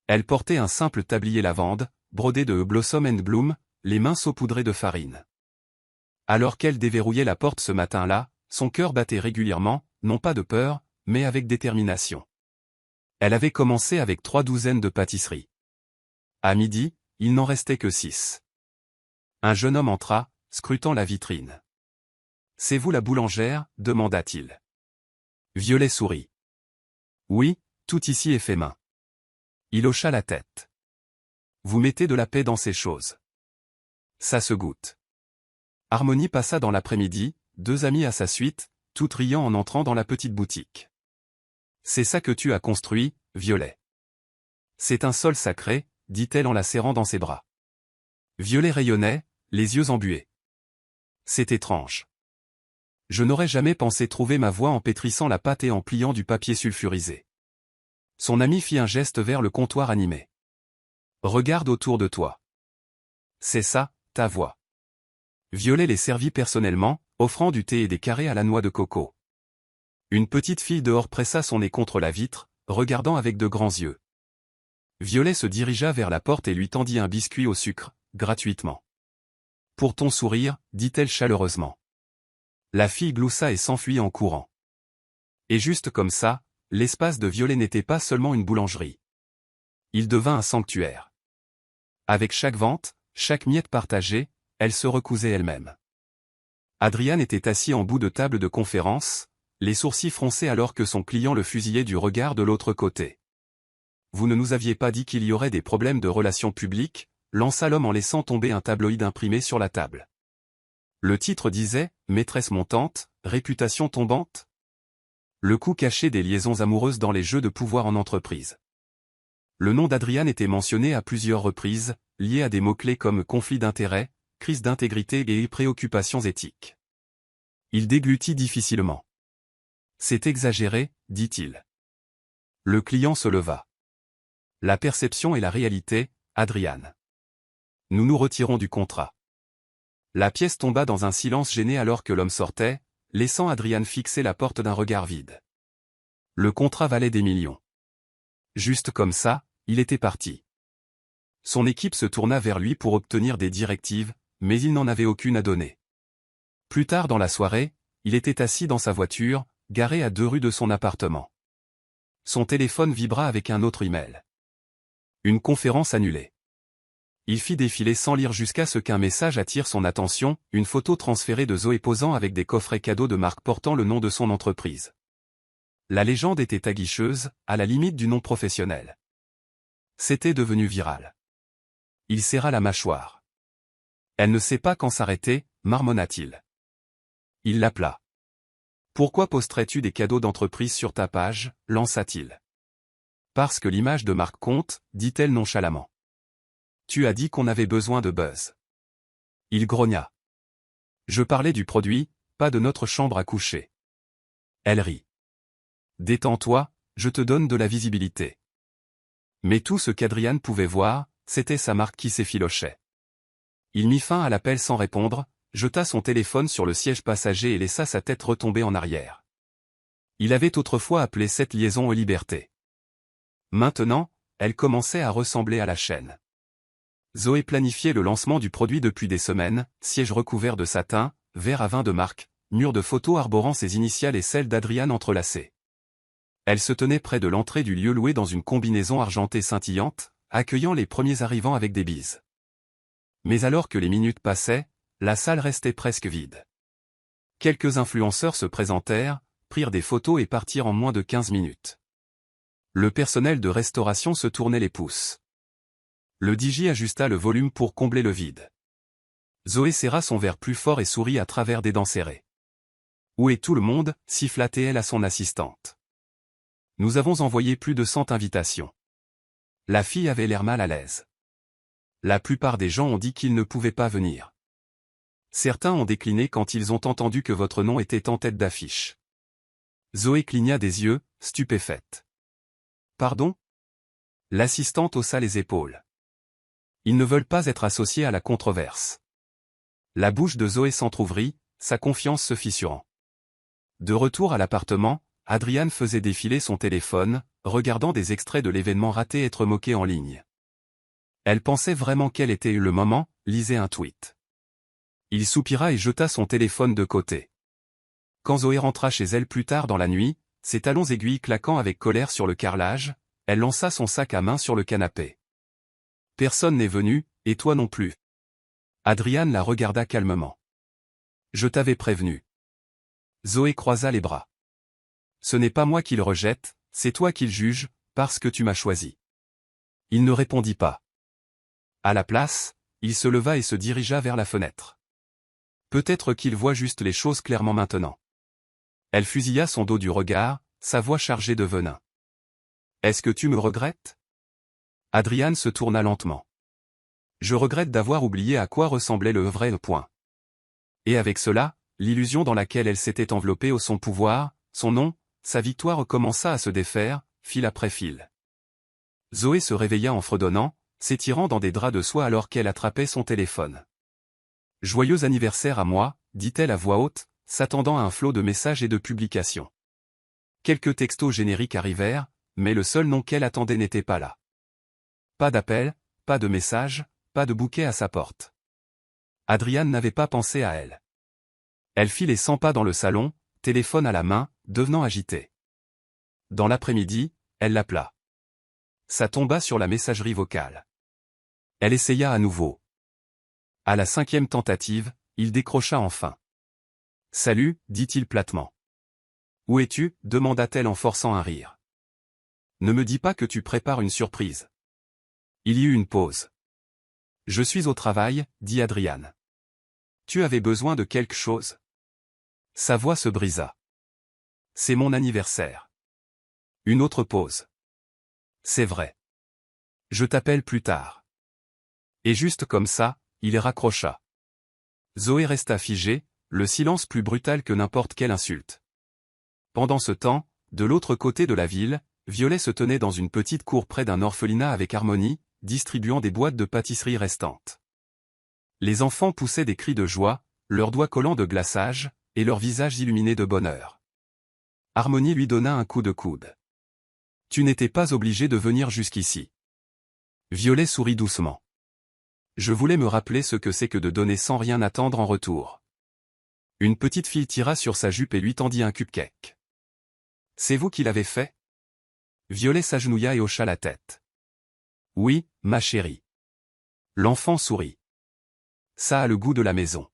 Elle portait un simple tablier lavande, brodé de Blossom and Bloom, les mains saupoudrées de farine. Alors qu'elle déverrouillait la porte ce matin-là, son cœur battait régulièrement, non pas de peur, mais avec détermination. Elle avait commencé avec 3 douzaines de pâtisseries. À midi, il n'en restait que 6. Un jeune homme entra, scrutant la vitrine. « C'est vous la boulangère ?» demanda-t-il. Violet sourit. « Oui, tout ici est fait main. » Il hocha la tête. « Vous mettez de la paix dans ces choses. Ça se goûte. » Harmonie passa dans l'après-midi, 2 amis à sa suite, toutes riant en entrant dans la petite boutique. « C'est ça que tu as construit, Violet. »« C'est un sol sacré, » dit-elle en la serrant dans ses bras. Violet rayonnait, les yeux embués. C'est étrange. Je n'aurais jamais pensé trouver ma voie en pétrissant la pâte et en pliant du papier sulfurisé. Son ami fit un geste vers le comptoir animé. Regarde autour de toi. C'est ça, ta voix. Violet les servit personnellement, offrant du thé et des carrés à la noix de coco. Une petite fille dehors pressa son nez contre la vitre, regardant avec de grands yeux. Violet se dirigea vers la porte et lui tendit un biscuit au sucre, gratuitement. « Pour ton sourire » dit-elle chaleureusement. La fille gloussa et s'enfuit en courant. Et juste comme ça, l'espace de Violet n'était pas seulement une boulangerie. Il devint un sanctuaire. Avec chaque vente, chaque miette partagée, elle se recousait elle-même. Adriane était assis en bout de table de conférence, les sourcils froncés alors que son client le fusillait du regard de l'autre côté. « Vous ne nous aviez pas dit qu'il y aurait des problèmes de relations publiques ?» lança l'homme en laissant tomber un tabloïd imprimé sur la table. Le titre disait « Maîtresse montante, réputation tombante ?» Le coup caché des liaisons amoureuses dans les jeux de pouvoir en entreprise. Le nom d'Adrian était mentionné à plusieurs reprises, lié à des mots-clés comme conflit d'intérêts, crise d'intégrité et préoccupations éthiques. Il déglutit difficilement. C'est exagéré, dit-il. Le client se leva. La perception et la réalité, Adrian. Nous nous retirons du contrat. La pièce tomba dans un silence gêné alors que l'homme sortait, laissant Adrian fixer la porte d'un regard vide. Le contrat valait des millions. Juste comme ça, il était parti. Son équipe se tourna vers lui pour obtenir des directives, mais il n'en avait aucune à donner. Plus tard dans la soirée, il était assis dans sa voiture, garée à 2 rues de son appartement. Son téléphone vibra avec un autre email. Une conférence annulée. Il fit défiler sans lire jusqu'à ce qu'un message attire son attention, une photo transférée de Zoé posant avec des coffrets cadeaux de marque portant le nom de son entreprise. La légende était aguicheuse, à la limite du nom professionnel. C'était devenu viral. Il serra la mâchoire. Elle ne sait pas quand s'arrêter, marmonna-t-il. Il l'appela. Pourquoi posterais-tu des cadeaux d'entreprise sur ta page, lança-t-il. Parce que l'image de marque compte, dit-elle nonchalamment. Tu as dit qu'on avait besoin de buzz. Il grogna. Je parlais du produit, pas de notre chambre à coucher. Elle rit. Détends-toi, je te donne de la visibilité. Mais tout ce qu'Adrian pouvait voir, c'était sa marque qui s'effilochait. Il mit fin à l'appel sans répondre, jeta son téléphone sur le siège passager et laissa sa tête retomber en arrière. Il avait autrefois appelé cette liaison aux libertés. Maintenant, elle commençait à ressembler à la chaîne. Zoé planifiait le lancement du produit depuis des semaines, siège recouvert de satin, verre à vin de marque, mur de photos arborant ses initiales et celles d'Adrian entrelacées. Elle se tenait près de l'entrée du lieu loué dans une combinaison argentée scintillante, accueillant les premiers arrivants avec des bises. Mais alors que les minutes passaient, la salle restait presque vide. Quelques influenceurs se présentèrent, prirent des photos et partirent en moins de 15 minutes. Le personnel de restauration se tournait les pouces. Le DJ ajusta le volume pour combler le vide. Zoé serra son verre plus fort et sourit à travers des dents serrées. Où est tout le monde, siffla-t-elle à son assistante. Nous avons envoyé plus de 100 invitations. La fille avait l'air mal à l'aise. La plupart des gens ont dit qu'ils ne pouvaient pas venir. Certains ont décliné quand ils ont entendu que votre nom était en tête d'affiche. Zoé cligna des yeux, stupéfaite. Pardon ? L'assistante haussa les épaules. Ils ne veulent pas être associés à la controverse. La bouche de Zoé s'entr'ouvrit, sa confiance se fissurant. De retour à l'appartement, Adrian faisait défiler son téléphone, regardant des extraits de l'événement raté être moqué en ligne. Elle pensait vraiment quel était le moment, lisait un tweet. Il soupira et jeta son téléphone de côté. Quand Zoé rentra chez elle plus tard dans la nuit, ses talons aiguilles claquant avec colère sur le carrelage, elle lança son sac à main sur le canapé. Personne n'est venu, et toi non plus. Adrian la regarda calmement. Je t'avais prévenu. Zoé croisa les bras. Ce n'est pas moi qui le rejette, c'est toi qui le juge, parce que tu m'as choisi. Il ne répondit pas. À la place, il se leva et se dirigea vers la fenêtre. Peut-être qu'il voit juste les choses clairement maintenant. Elle fusilla son dos du regard, sa voix chargée de venin. Est-ce que tu me regrettes ? Adrian se tourna lentement. Je regrette d'avoir oublié à quoi ressemblait le vrai point. Et avec cela, l'illusion dans laquelle elle s'était enveloppée au son pouvoir, son nom, sa victoire commença à se défaire, fil après fil. Zoé se réveilla en fredonnant, s'étirant dans des draps de soie alors qu'elle attrapait son téléphone. Joyeux anniversaire à moi, dit-elle à voix haute, s'attendant à un flot de messages et de publications. Quelques textos génériques arrivèrent, mais le seul nom qu'elle attendait n'était pas là. Pas d'appel, pas de message, pas de bouquet à sa porte. Adrian n'avait pas pensé à elle. Elle fit les 100 pas dans le salon, téléphone à la main, devenant agitée. Dans l'après-midi, elle l'appela. Ça tomba sur la messagerie vocale. Elle essaya à nouveau. À la 5e tentative, il décrocha enfin. « Salut », dit-il platement. « Où es-tu » demanda-t-elle en forçant un rire. « Ne me dis pas que tu prépares une surprise. » Il y eut une pause. « Je suis au travail », dit Adrian. « Tu avais besoin de quelque chose ?» Sa voix se brisa. « C'est mon anniversaire. » Une autre pause. « C'est vrai. Je t'appelle plus tard. Et juste comme ça, il raccrocha. Zoé resta figée, le silence plus brutal que n'importe quelle insulte. Pendant ce temps, de l'autre côté de la ville, Violet se tenait dans une petite cour près d'un orphelinat avec Harmonie, distribuant des boîtes de pâtisserie restantes. Les enfants poussaient des cris de joie, leurs doigts collants de glaçage, et leurs visages illuminés de bonheur. Harmonie lui donna un coup de coude. « Tu n'étais pas obligé de venir jusqu'ici. » Violet sourit doucement. « Je voulais me rappeler ce que c'est que de donner sans rien attendre en retour. » Une petite fille tira sur sa jupe et lui tendit un cupcake. « C'est vous qui l'avez fait ?» Violet s'agenouilla et hocha la tête. « Oui, ma chérie. » L'enfant sourit. « Ça a le goût de la maison. »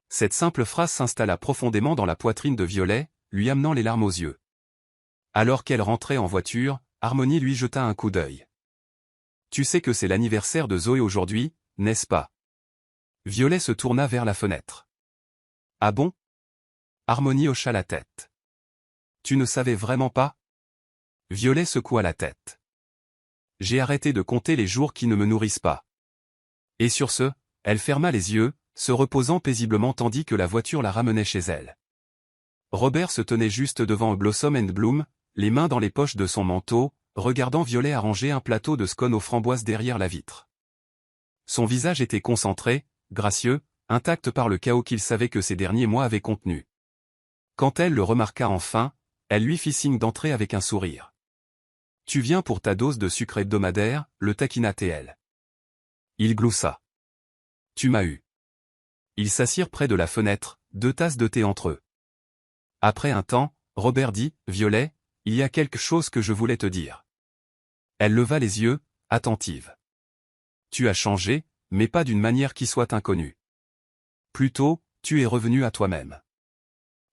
Cette simple phrase s'installa profondément dans la poitrine de Violet, lui amenant les larmes aux yeux. Alors qu'elle rentrait en voiture, Harmonie lui jeta un coup d'œil. « Tu sais que c'est l'anniversaire de Zoé aujourd'hui, n'est-ce pas ?» Violet se tourna vers la fenêtre. « Ah bon ?» Harmonie hocha la tête. « Tu ne savais vraiment pas ?» Violet secoua la tête. « J'ai arrêté de compter les jours qui ne me nourrissent pas. » Et sur ce, elle ferma les yeux, se reposant paisiblement tandis que la voiture la ramenait chez elle. Robert se tenait juste devant Blossom and Bloom, les mains dans les poches de son manteau, regardant Violet arranger un plateau de scones aux framboises derrière la vitre. Son visage était concentré, gracieux, intact par le chaos qu'il savait que ces derniers mois avaient contenu. Quand elle le remarqua enfin, elle lui fit signe d'entrer avec un sourire. « Tu viens pour ta dose de sucre hebdomadaire » le taquina-t-elle. Il gloussa. « Tu m'as eu. » Ils s'assirent près de la fenêtre, 2 tasses de thé entre eux. Après un temps, Robert dit, « Violet, il y a quelque chose que je voulais te dire. » Elle leva les yeux, attentive. « Tu as changé, mais pas d'une manière qui soit inconnue. Plutôt, tu es revenu à toi-même. »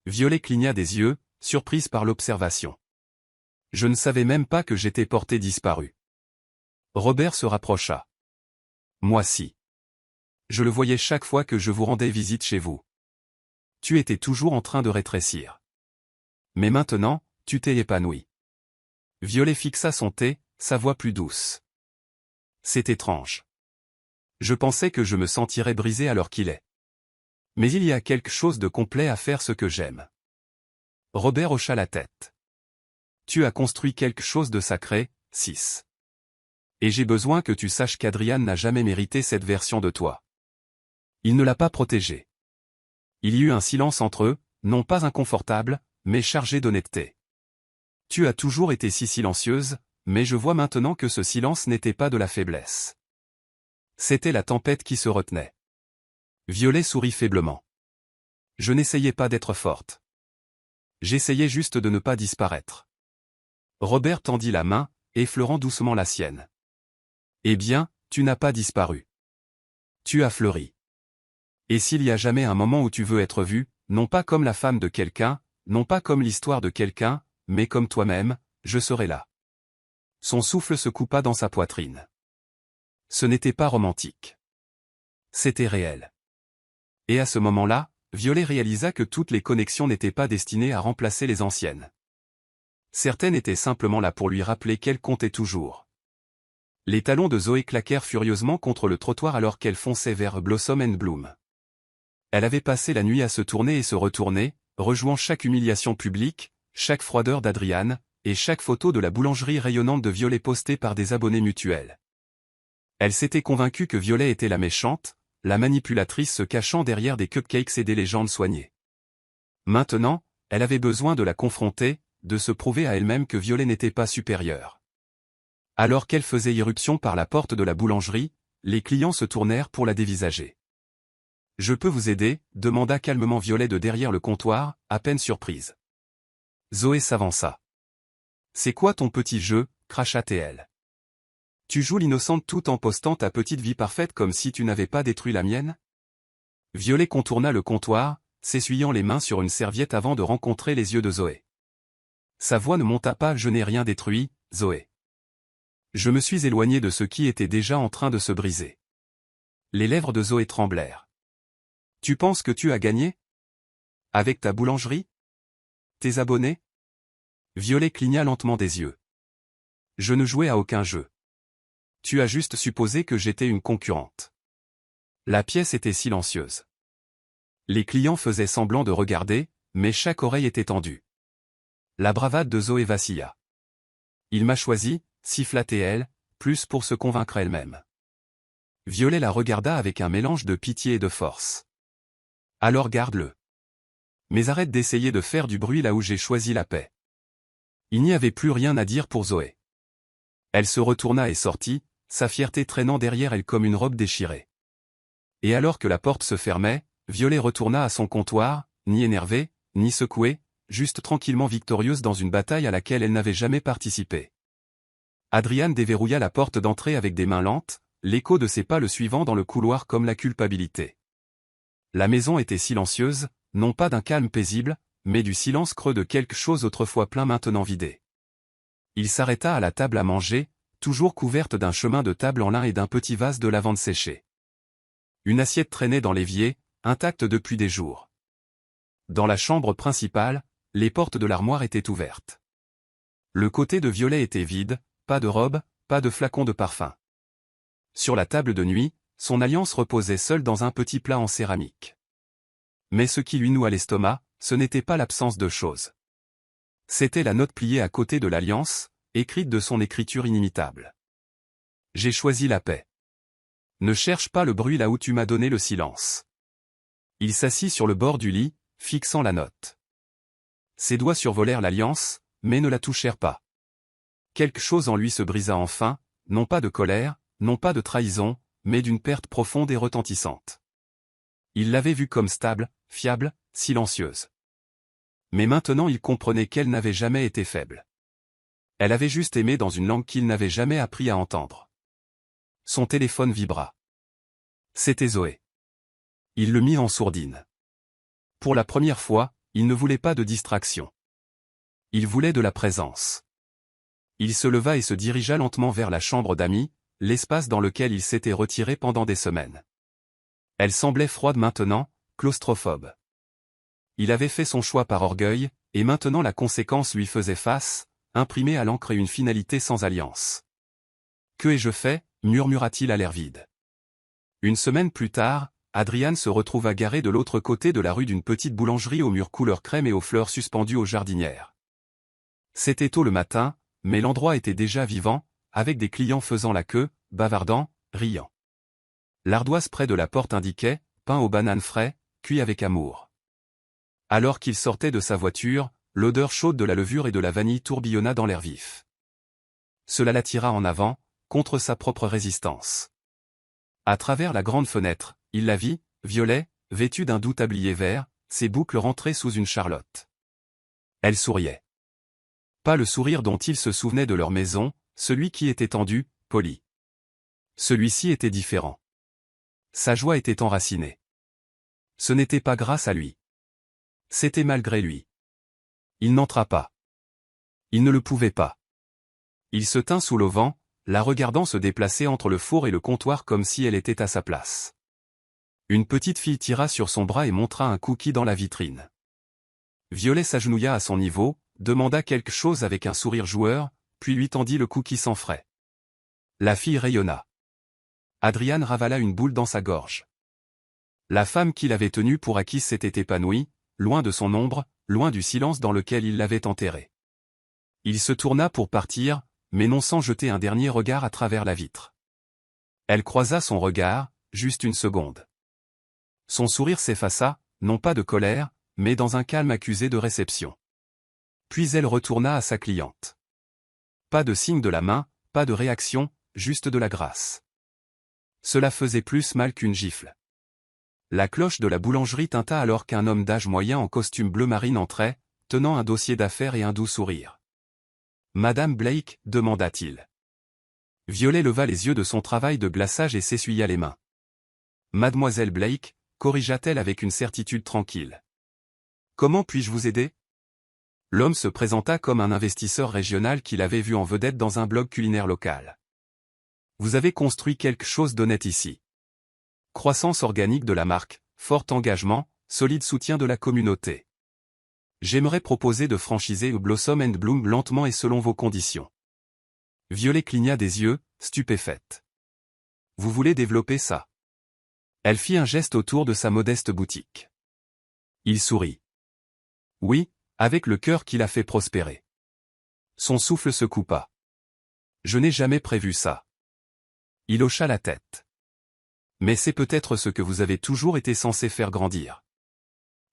Violet cligna des yeux, surprise par l'observation. « Je ne savais même pas que j'étais porté disparu. » Robert se rapprocha. « Moi si. Je le voyais chaque fois que je vous rendais visite chez vous. Tu étais toujours en train de rétrécir. Mais maintenant, tu t'es épanoui. » Violet fixa son thé, sa voix plus douce. « C'est étrange. Je pensais que je me sentirais brisé alors qu'il est. Mais il y a quelque chose de complet à faire ce que j'aime. » Robert hocha la tête. « Tu as construit quelque chose de sacré, Sis. Et j'ai besoin que tu saches qu'Adrian n'a jamais mérité cette version de toi. Il ne l'a pas protégée. » Il y eut un silence entre eux, non pas inconfortable, mais chargé d'honnêteté. « Tu as toujours été si silencieuse, mais je vois maintenant que ce silence n'était pas de la faiblesse. C'était la tempête qui se retenait. » Violet sourit faiblement. « Je n'essayais pas d'être forte. J'essayais juste de ne pas disparaître. » Robert tendit la main, effleurant doucement la sienne. « Eh bien, tu n'as pas disparu. Tu as fleuri. Et s'il y a jamais un moment où tu veux être vu, non pas comme la femme de quelqu'un, non pas comme l'histoire de quelqu'un, mais comme toi-même, je serai là. » Son souffle se coupa dans sa poitrine. Ce n'était pas romantique. C'était réel. Et à ce moment-là, Violet réalisa que toutes les connexions n'étaient pas destinées à remplacer les anciennes. Certaines étaient simplement là pour lui rappeler qu'elle comptait toujours. Les talons de Zoé claquèrent furieusement contre le trottoir alors qu'elle fonçait vers Blossom and Bloom. Elle avait passé la nuit à se tourner et se retourner, rejouant chaque humiliation publique, chaque froideur d'Adrian, et chaque photo de la boulangerie rayonnante de Violet postée par des abonnés mutuels. Elle s'était convaincue que Violet était la méchante, la manipulatrice se cachant derrière des cupcakes et des légendes soignées. Maintenant, elle avait besoin de la confronter, de se prouver à elle-même que Violet n'était pas supérieure. Alors qu'elle faisait irruption par la porte de la boulangerie, les clients se tournèrent pour la dévisager. « Je peux vous aider ?» demanda calmement Violet de derrière le comptoir, à peine surprise. Zoé s'avança. « C'est quoi ton petit jeu ?» cracha-t-elle. « Tu joues l'innocente tout en postant ta petite vie parfaite comme si tu n'avais pas détruit la mienne ?» Violet contourna le comptoir, s'essuyant les mains sur une serviette avant de rencontrer les yeux de Zoé. Sa voix ne monta pas. « Je n'ai rien détruit, Zoé. Je me suis éloigné de ce qui était déjà en train de se briser. » Les lèvres de Zoé tremblèrent. « Tu penses que tu as gagné? Avec ta boulangerie? Tes abonnés? » Violet cligna lentement des yeux. « Je ne jouais à aucun jeu. Tu as juste supposé que j'étais une concurrente. La pièce était silencieuse. Les clients faisaient semblant de regarder, mais chaque oreille était tendue. La bravade de Zoé vacilla. Il m'a choisi, siffla-t-elle, plus pour se convaincre elle-même. Violet la regarda avec un mélange de pitié et de force. Alors garde-le. Mais arrête d'essayer de faire du bruit là où j'ai choisi la paix. Il n'y avait plus rien à dire pour Zoé. Elle se retourna et sortit, sa fierté traînant derrière elle comme une robe déchirée. Et alors que la porte se fermait, Violet retourna à son comptoir, ni énervée, ni secouée, juste tranquillement victorieuse dans une bataille à laquelle elle n'avait jamais participé. Adrian déverrouilla la porte d'entrée avec des mains lentes, l'écho de ses pas le suivant dans le couloir comme la culpabilité. La maison était silencieuse, non pas d'un calme paisible, mais du silence creux de quelque chose autrefois plein maintenant vidé. Il s'arrêta à la table à manger, toujours couverte d'un chemin de table en lin et d'un petit vase de lavande séchée. Une assiette traînait dans l'évier, intacte depuis des jours. Dans la chambre principale, les portes de l'armoire étaient ouvertes. Le côté de Violet était vide, pas de robe, pas de flacon de parfum. Sur la table de nuit, son alliance reposait seule dans un petit plat en céramique. Mais ce qui lui noua l'estomac, ce n'était pas l'absence de choses. C'était la note pliée à côté de l'alliance, écrite de son écriture inimitable. J'ai choisi la paix. Ne cherche pas le bruit là où tu m'as donné le silence. Il s'assit sur le bord du lit, fixant la note. Ses doigts survolèrent l'alliance, mais ne la touchèrent pas. Quelque chose en lui se brisa enfin, non pas de colère, non pas de trahison, mais d'une perte profonde et retentissante. Il l'avait vue comme stable, fiable, silencieuse. Mais maintenant il comprenait qu'elle n'avait jamais été faible. Elle avait juste aimé dans une langue qu'il n'avait jamais appris à entendre. Son téléphone vibra. C'était Zoé. Il le mit en sourdine. Pour la première fois, il ne voulait pas de distraction. Il voulait de la présence. Il se leva et se dirigea lentement vers la chambre d'amis, l'espace dans lequel il s'était retiré pendant des semaines. Elle semblait froide maintenant, claustrophobe. Il avait fait son choix par orgueil, et maintenant la conséquence lui faisait face, imprimée à l'encre et une finalité sans alliance. « Que ai-je fait » murmura-t-il à l'air vide. Une semaine plus tard, Adrian se retrouva garé de l'autre côté de la rue d'une petite boulangerie aux murs couleur crème et aux fleurs suspendues aux jardinières. C'était tôt le matin, mais l'endroit était déjà vivant, avec des clients faisant la queue, bavardant, riant. L'ardoise près de la porte indiquait « pain aux bananes frais, cuit avec amour ». Alors qu'il sortait de sa voiture, l'odeur chaude de la levure et de la vanille tourbillonna dans l'air vif. Cela l'attira en avant, contre sa propre résistance. À travers la grande fenêtre, il la vit, Violet, vêtue d'un doux tablier vert, ses boucles rentrées sous une charlotte. Elle souriait. Pas le sourire dont il se souvenait de leur maison, celui qui était tendu, poli. Celui-ci était différent. Sa joie était enracinée. Ce n'était pas grâce à lui. C'était malgré lui. Il n'entra pas. Il ne le pouvait pas. Il se tint sous l'auvent, la regardant se déplacer entre le four et le comptoir comme si elle était à sa place. Une petite fille tira sur son bras et montra un cookie dans la vitrine. Violet s'agenouilla à son niveau, demanda quelque chose avec un sourire joueur, puis lui tendit le cookie sans frais. La fille rayonna. Adrian ravala une boule dans sa gorge. La femme qu'il avait tenue pour acquise s'était épanouie, loin de son ombre, loin du silence dans lequel il l'avait enterrée. Il se tourna pour partir, mais non sans jeter un dernier regard à travers la vitre. Elle croisa son regard, juste une seconde. Son sourire s'effaça, non pas de colère, mais dans un calme accusé de réception. Puis elle retourna à sa cliente. Pas de signe de la main, pas de réaction, juste de la grâce. Cela faisait plus mal qu'une gifle. La cloche de la boulangerie tinta alors qu'un homme d'âge moyen en costume bleu marine entrait, tenant un dossier d'affaires et un doux sourire. « Madame Blake » demanda-t-il. Violet leva les yeux de son travail de glaçage et s'essuya les mains. « Mademoiselle Blake » corrigea-t-elle avec une certitude tranquille. « Comment puis-je vous aider ?» L'homme se présenta comme un investisseur régional qu'il avait vu en vedette dans un blog culinaire local. « Vous avez construit quelque chose d'honnête ici. Croissance organique de la marque, fort engagement, solide soutien de la communauté. J'aimerais proposer de franchiser Blossom & Bloom lentement et selon vos conditions. » Violet cligna des yeux, stupéfaite. Vous voulez développer ça? Elle fit un geste autour de sa modeste boutique. Il sourit. Oui, avec le cœur qui l'a fait prospérer. Son souffle se coupa. Je n'ai jamais prévu ça. Il hocha la tête. Mais c'est peut-être ce que vous avez toujours été censé faire grandir.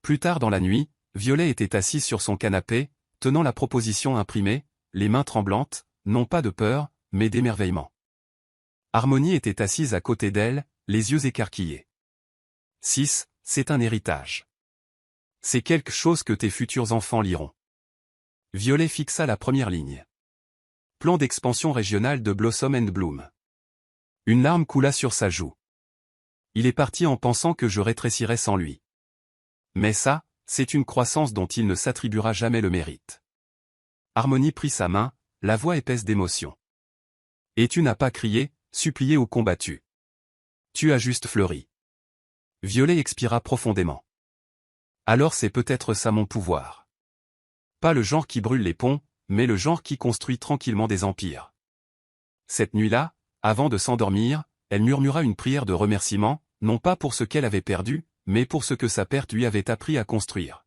Plus tard dans la nuit, Violet était assise sur son canapé, tenant la proposition imprimée, les mains tremblantes, non pas de peur, mais d'émerveillement. Harmonie était assise à côté d'elle, les yeux écarquillés. 6. C'est un héritage. C'est quelque chose que tes futurs enfants liront. Violet fixa la première ligne. Plan d'expansion régionale de Blossom and Bloom. Une larme coula sur sa joue. Il est parti en pensant que je rétrécirais sans lui. Mais ça, c'est une croissance dont il ne s'attribuera jamais le mérite. Harmonie prit sa main, la voix épaisse d'émotion. Et tu n'as pas crié, supplié ou combattu. Tu as juste fleuri. Violet expira profondément. Alors c'est peut-être ça mon pouvoir. Pas le genre qui brûle les ponts, mais le genre qui construit tranquillement des empires. Cette nuit-là, avant de s'endormir, elle murmura une prière de remerciement, non pas pour ce qu'elle avait perdu, mais pour ce que sa perte lui avait appris à construire.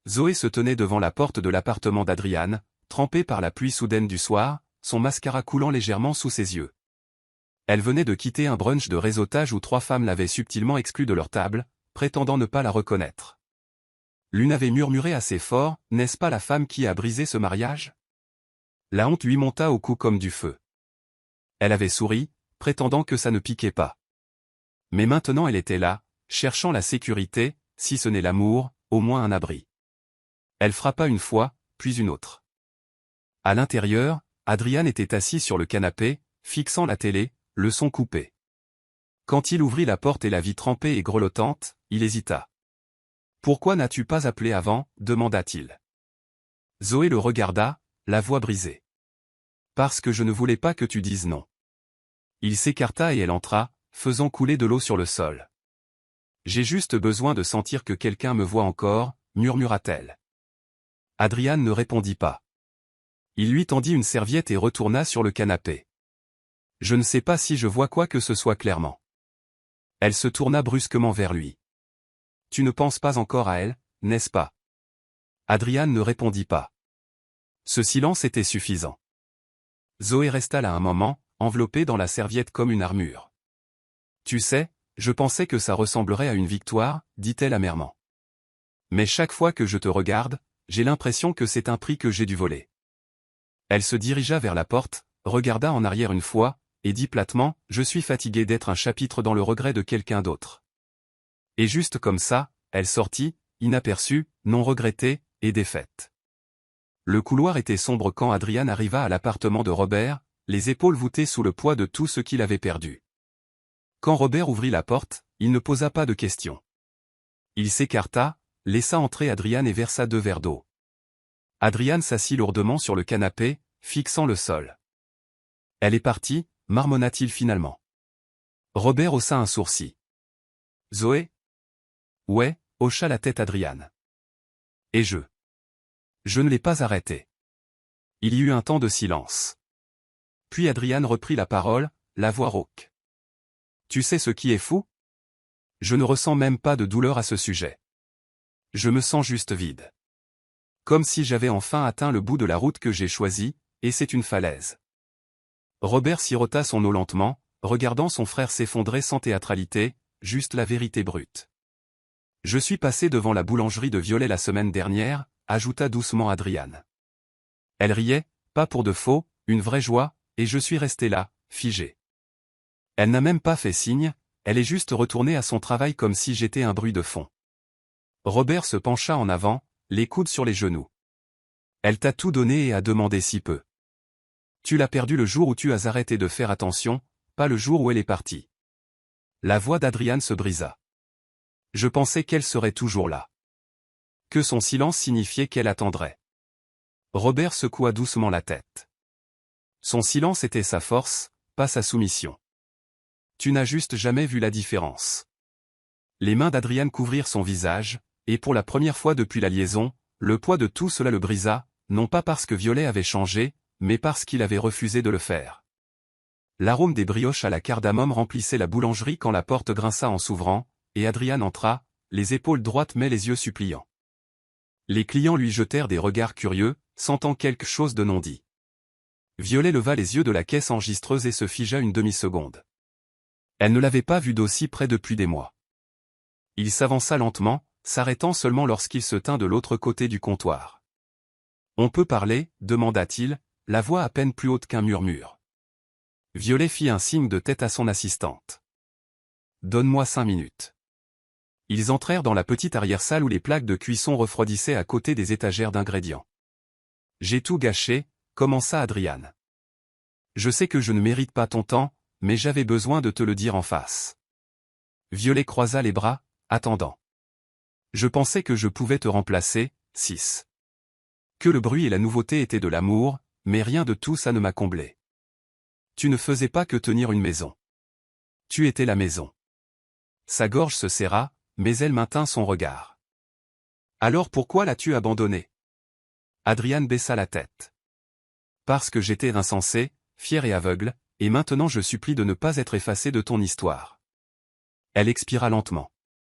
Zoé se tenait devant la porte de l'appartement d'Adriane, trempée par la pluie soudaine du soir, son mascara coulant légèrement sous ses yeux. Elle venait de quitter un brunch de réseautage où 3 femmes l'avaient subtilement exclue de leur table, prétendant ne pas la reconnaître. L'une avait murmuré assez fort, « N'est-ce pas la femme qui a brisé ce mariage ?» La honte lui monta au cou comme du feu. Elle avait souri, prétendant que ça ne piquait pas. Mais maintenant elle était là, cherchant la sécurité, si ce n'est l'amour, au moins un abri. Elle frappa une fois, puis une autre. À l'intérieur, Adriane était assis sur le canapé, fixant la télé, le son coupé. Quand il ouvrit la porte et la vit trempée et grelottante, il hésita. « Pourquoi n'as-tu pas appelé avant ?» demanda-t-il. Zoé le regarda, la voix brisée. « Parce que je ne voulais pas que tu dises non. » Il s'écarta et elle entra, faisant couler de l'eau sur le sol. « J'ai juste besoin de sentir que quelqu'un me voit encore, » murmura-t-elle. Adriane ne répondit pas. Il lui tendit une serviette et retourna sur le canapé. « Je ne sais pas si je vois quoi que ce soit clairement. » Elle se tourna brusquement vers lui. « Tu ne penses pas encore à elle, n'est-ce pas ?» Adriane ne répondit pas. Ce silence était suffisant. Zoé resta là un moment, enveloppée dans la serviette comme une armure. « Tu sais, je pensais que ça ressemblerait à une victoire, » dit-elle amèrement. « Mais chaque fois que je te regarde, j'ai l'impression que c'est un prix que j'ai dû voler. » Elle se dirigea vers la porte, regarda en arrière une fois, et dit platement, « Je suis fatiguée d'être un chapitre dans le regret de quelqu'un d'autre. » Et juste comme ça, elle sortit, inaperçue, non regrettée, et défaite. Le couloir était sombre quand Adriane arriva à l'appartement de Robert, les épaules voûtées sous le poids de tout ce qu'il avait perdu. Quand Robert ouvrit la porte, il ne posa pas de questions. Il s'écarta, laissa entrer Adriane et versa 2 verres d'eau. Adriane s'assit lourdement sur le canapé, fixant le sol. « Elle est partie » marmonna-t-il finalement. Robert haussa un sourcil. « Zoé ?» »« Ouais » hocha la tête Adriane. « Et je ? » ?»« Je ne l'ai pas arrêtée. » Il y eut un temps de silence. Puis Adriane reprit la parole, la voix rauque. « Tu sais ce qui est fou ? Je ne ressens même pas de douleur à ce sujet. Je me sens juste vide. Comme si j'avais enfin atteint le bout de la route que j'ai choisie, et c'est une falaise. » Robert sirota son eau lentement, regardant son frère s'effondrer sans théâtralité, juste la vérité brute. « Je suis passé devant la boulangerie de Violet la semaine dernière, » ajouta doucement Adriane. Elle riait, pas pour de faux, une vraie joie, et je suis resté là, figé. Elle n'a même pas fait signe, elle est juste retournée à son travail comme si j'étais un bruit de fond. Robert se pencha en avant, les coudes sur les genoux. Elle t'a tout donné et a demandé si peu. Tu l'as perdu le jour où tu as arrêté de faire attention, pas le jour où elle est partie. La voix d'Adriane se brisa. Je pensais qu'elle serait toujours là. Que son silence signifiait qu'elle attendrait. Robert secoua doucement la tête. Son silence était sa force, pas sa soumission. Tu n'as juste jamais vu la différence. Les mains d'Adriane couvrirent son visage, et pour la première fois depuis la liaison, le poids de tout cela le brisa, non pas parce que Violet avait changé, mais parce qu'il avait refusé de le faire. L'arôme des brioches à la cardamome remplissait la boulangerie quand la porte grinça en s'ouvrant, et Adrian entra, les épaules droites mais les yeux suppliants. Les clients lui jetèrent des regards curieux, sentant quelque chose de non dit. Violet leva les yeux de la caisse enregistreuse et se figea une demi-seconde. Elle ne l'avait pas vu d'aussi près depuis des mois. Il s'avança lentement, s'arrêtant seulement lorsqu'il se tint de l'autre côté du comptoir. « On peut parler ?» demanda-t-il, la voix à peine plus haute qu'un murmure. Violet fit un signe de tête à son assistante. « Donne-moi 5 minutes. » Ils entrèrent dans la petite arrière-salle où les plaques de cuisson refroidissaient à côté des étagères d'ingrédients. « J'ai tout gâché », commença Adrian. « Je sais que je ne mérite pas ton temps, mais j'avais besoin de te le dire en face. » Violet croisa les bras, attendant. « Je pensais que je pouvais te remplacer, 6. Que le bruit et la nouveauté étaient de l'amour, mais rien de tout ça ne m'a comblé. Tu ne faisais pas que tenir une maison. Tu étais la maison. » Sa gorge se serra, mais elle maintint son regard. « Alors pourquoi l'as-tu abandonné ?» Adrian baissa la tête. « Parce que j'étais insensé, fier et aveugle, et maintenant je supplie de ne pas être effacé de ton histoire. » Elle expira lentement.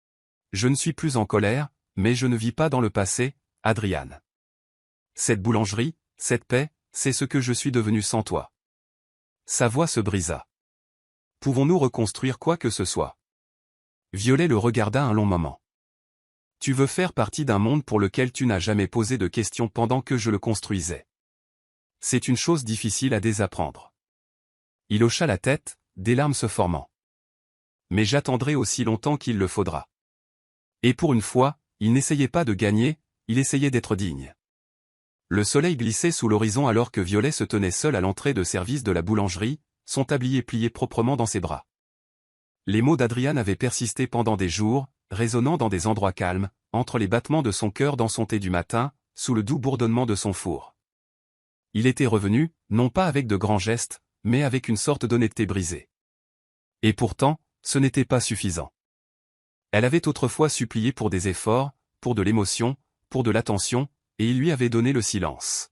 « Je ne suis plus en colère, mais je ne vis pas dans le passé, Adrian. Cette boulangerie, cette paix, c'est ce que je suis devenu sans toi. » Sa voix se brisa. « Pouvons-nous reconstruire quoi que ce soit ?» Violet le regarda un long moment. « Tu veux faire partie d'un monde pour lequel tu n'as jamais posé de questions pendant que je le construisais. C'est une chose difficile à désapprendre. » Il hocha la tête, des larmes se formant. « Mais j'attendrai aussi longtemps qu'il le faudra. » Et pour une fois, il n'essayait pas de gagner, il essayait d'être digne. Le soleil glissait sous l'horizon alors que Violet se tenait seule à l'entrée de service de la boulangerie, son tablier plié proprement dans ses bras. Les mots d'Adrian avaient persisté pendant des jours, résonnant dans des endroits calmes, entre les battements de son cœur dans son thé du matin, sous le doux bourdonnement de son four. Il était revenu, non pas avec de grands gestes, mais avec une sorte d'honnêteté brisée. Et pourtant, ce n'était pas suffisant. Elle avait autrefois supplié pour des efforts, pour de l'émotion, pour de l'attention, et il lui avait donné le silence.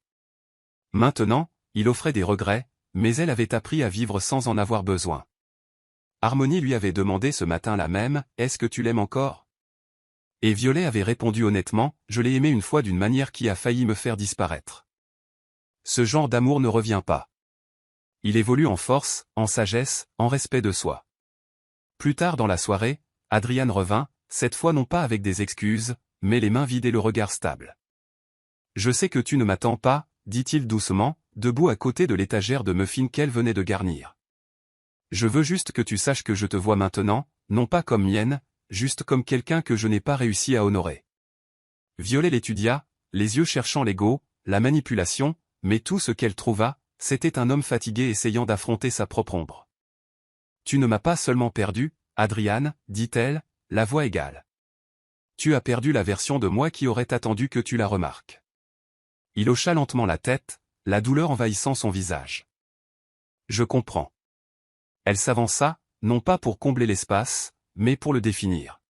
Maintenant, il offrait des regrets, mais elle avait appris à vivre sans en avoir besoin. Harmonie lui avait demandé ce matin-là même, « Est-ce que tu l'aimes encore ?» Et Violet avait répondu honnêtement, « Je l'ai aimé une fois d'une manière qui a failli me faire disparaître. » Ce genre d'amour ne revient pas. Il évolue en force, en sagesse, en respect de soi. Plus tard dans la soirée, Adrian revint, cette fois non pas avec des excuses, mais les mains vides et le regard stable. « Je sais que tu ne m'attends pas, » dit-il doucement, debout à côté de l'étagère de muffins qu'elle venait de garnir. Je veux juste que tu saches que je te vois maintenant, non pas comme mienne, juste comme quelqu'un que je n'ai pas réussi à honorer. Violet l'étudia, les yeux cherchant l'ego, la manipulation, mais tout ce qu'elle trouva, c'était un homme fatigué essayant d'affronter sa propre ombre. Tu ne m'as pas seulement perdu, Adrian, dit-elle, la voix égale. Tu as perdu la version de moi qui aurait attendu que tu la remarques. Il hocha lentement la tête, la douleur envahissant son visage. Je comprends. Elle s'avança, non pas pour combler l'espace, mais pour le définir.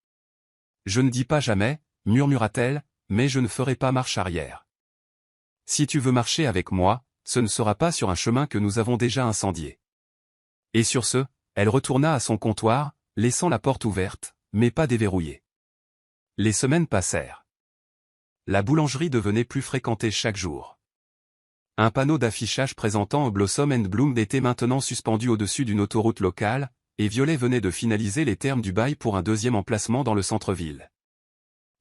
Je ne dis pas jamais, murmura-t-elle, mais je ne ferai pas marche arrière. Si tu veux marcher avec moi, ce ne sera pas sur un chemin que nous avons déjà incendié. Et sur ce, elle retourna à son comptoir, laissant la porte ouverte, mais pas déverrouillée. Les semaines passèrent. La boulangerie devenait plus fréquentée chaque jour. Un panneau d'affichage présentant Blossom and Bloom était maintenant suspendu au-dessus d'une autoroute locale, et Violet venait de finaliser les termes du bail pour un deuxième emplacement dans le centre-ville.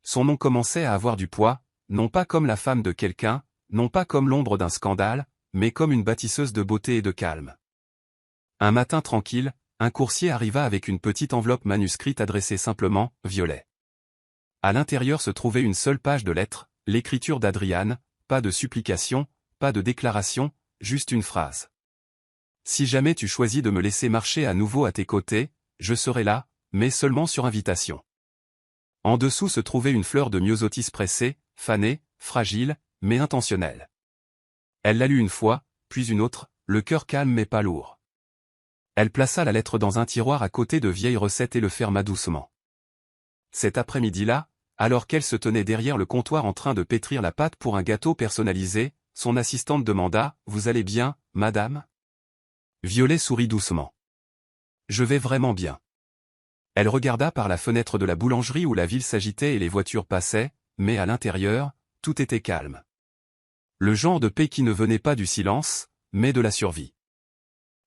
Son nom commençait à avoir du poids, non pas comme la femme de quelqu'un, non pas comme l'ombre d'un scandale, mais comme une bâtisseuse de beauté et de calme. Un matin tranquille, un coursier arriva avec une petite enveloppe manuscrite adressée simplement « Violet ». À l'intérieur se trouvait une seule page de lettres, l'écriture d'Adrian, pas de supplication, pas de déclaration, juste une phrase. Si jamais tu choisis de me laisser marcher à nouveau à tes côtés, je serai là, mais seulement sur invitation. En dessous se trouvait une fleur de myosotis pressée, fanée, fragile, mais intentionnelle. Elle la lut une fois, puis une autre, le cœur calme mais pas lourd. Elle plaça la lettre dans un tiroir à côté de vieilles recettes et le ferma doucement. Cet après-midi-là, alors qu'elle se tenait derrière le comptoir en train de pétrir la pâte pour un gâteau personnalisé, son assistante demanda « Vous allez bien, madame ?» Violet sourit doucement. « Je vais vraiment bien. » Elle regarda par la fenêtre de la boulangerie où la ville s'agitait et les voitures passaient, mais à l'intérieur, tout était calme. Le genre de paix qui ne venait pas du silence, mais de la survie.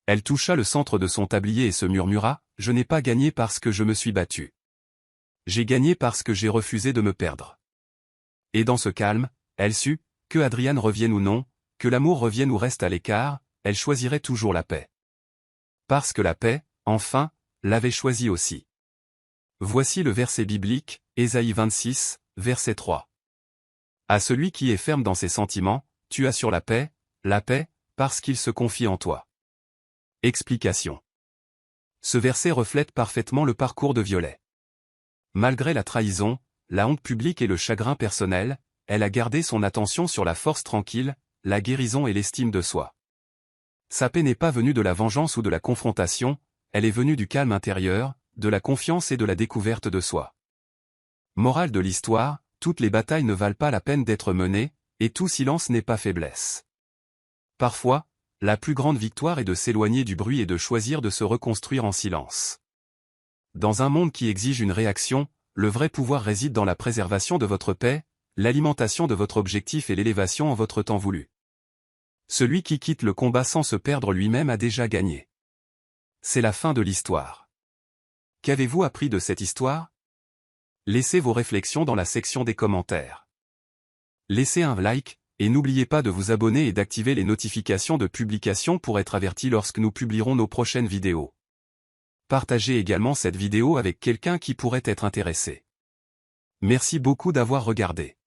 Elle toucha le centre de son tablier et se murmura « Je n'ai pas gagné parce que je me suis battue. J'ai gagné parce que j'ai refusé de me perdre. » Et dans ce calme, elle sut, que Adrian revienne ou non, que l'amour revienne ou reste à l'écart, elle choisirait toujours la paix. Parce que la paix, enfin, l'avait choisie aussi. Voici le verset biblique, Ésaïe 26, verset 3. À celui qui est ferme dans ses sentiments, tu assures la paix, parce qu'il se confie en toi. Explication. Ce verset reflète parfaitement le parcours de Violet. Malgré la trahison, la honte publique et le chagrin personnel, elle a gardé son attention sur la force tranquille, la guérison et l'estime de soi. Sa paix n'est pas venue de la vengeance ou de la confrontation, elle est venue du calme intérieur, de la confiance et de la découverte de soi. Morale de l'histoire, toutes les batailles ne valent pas la peine d'être menées, et tout silence n'est pas faiblesse. Parfois, la plus grande victoire est de s'éloigner du bruit et de choisir de se reconstruire en silence. Dans un monde qui exige une réaction, le vrai pouvoir réside dans la préservation de votre paix, l'alimentation de votre objectif et l'élévation en votre temps voulu. Celui qui quitte le combat sans se perdre lui-même a déjà gagné. C'est la fin de l'histoire. Qu'avez-vous appris de cette histoire? Laissez vos réflexions dans la section des commentaires. Laissez un like, et n'oubliez pas de vous abonner et d'activer les notifications de publication pour être averti lorsque nous publierons nos prochaines vidéos. Partagez également cette vidéo avec quelqu'un qui pourrait être intéressé. Merci beaucoup d'avoir regardé.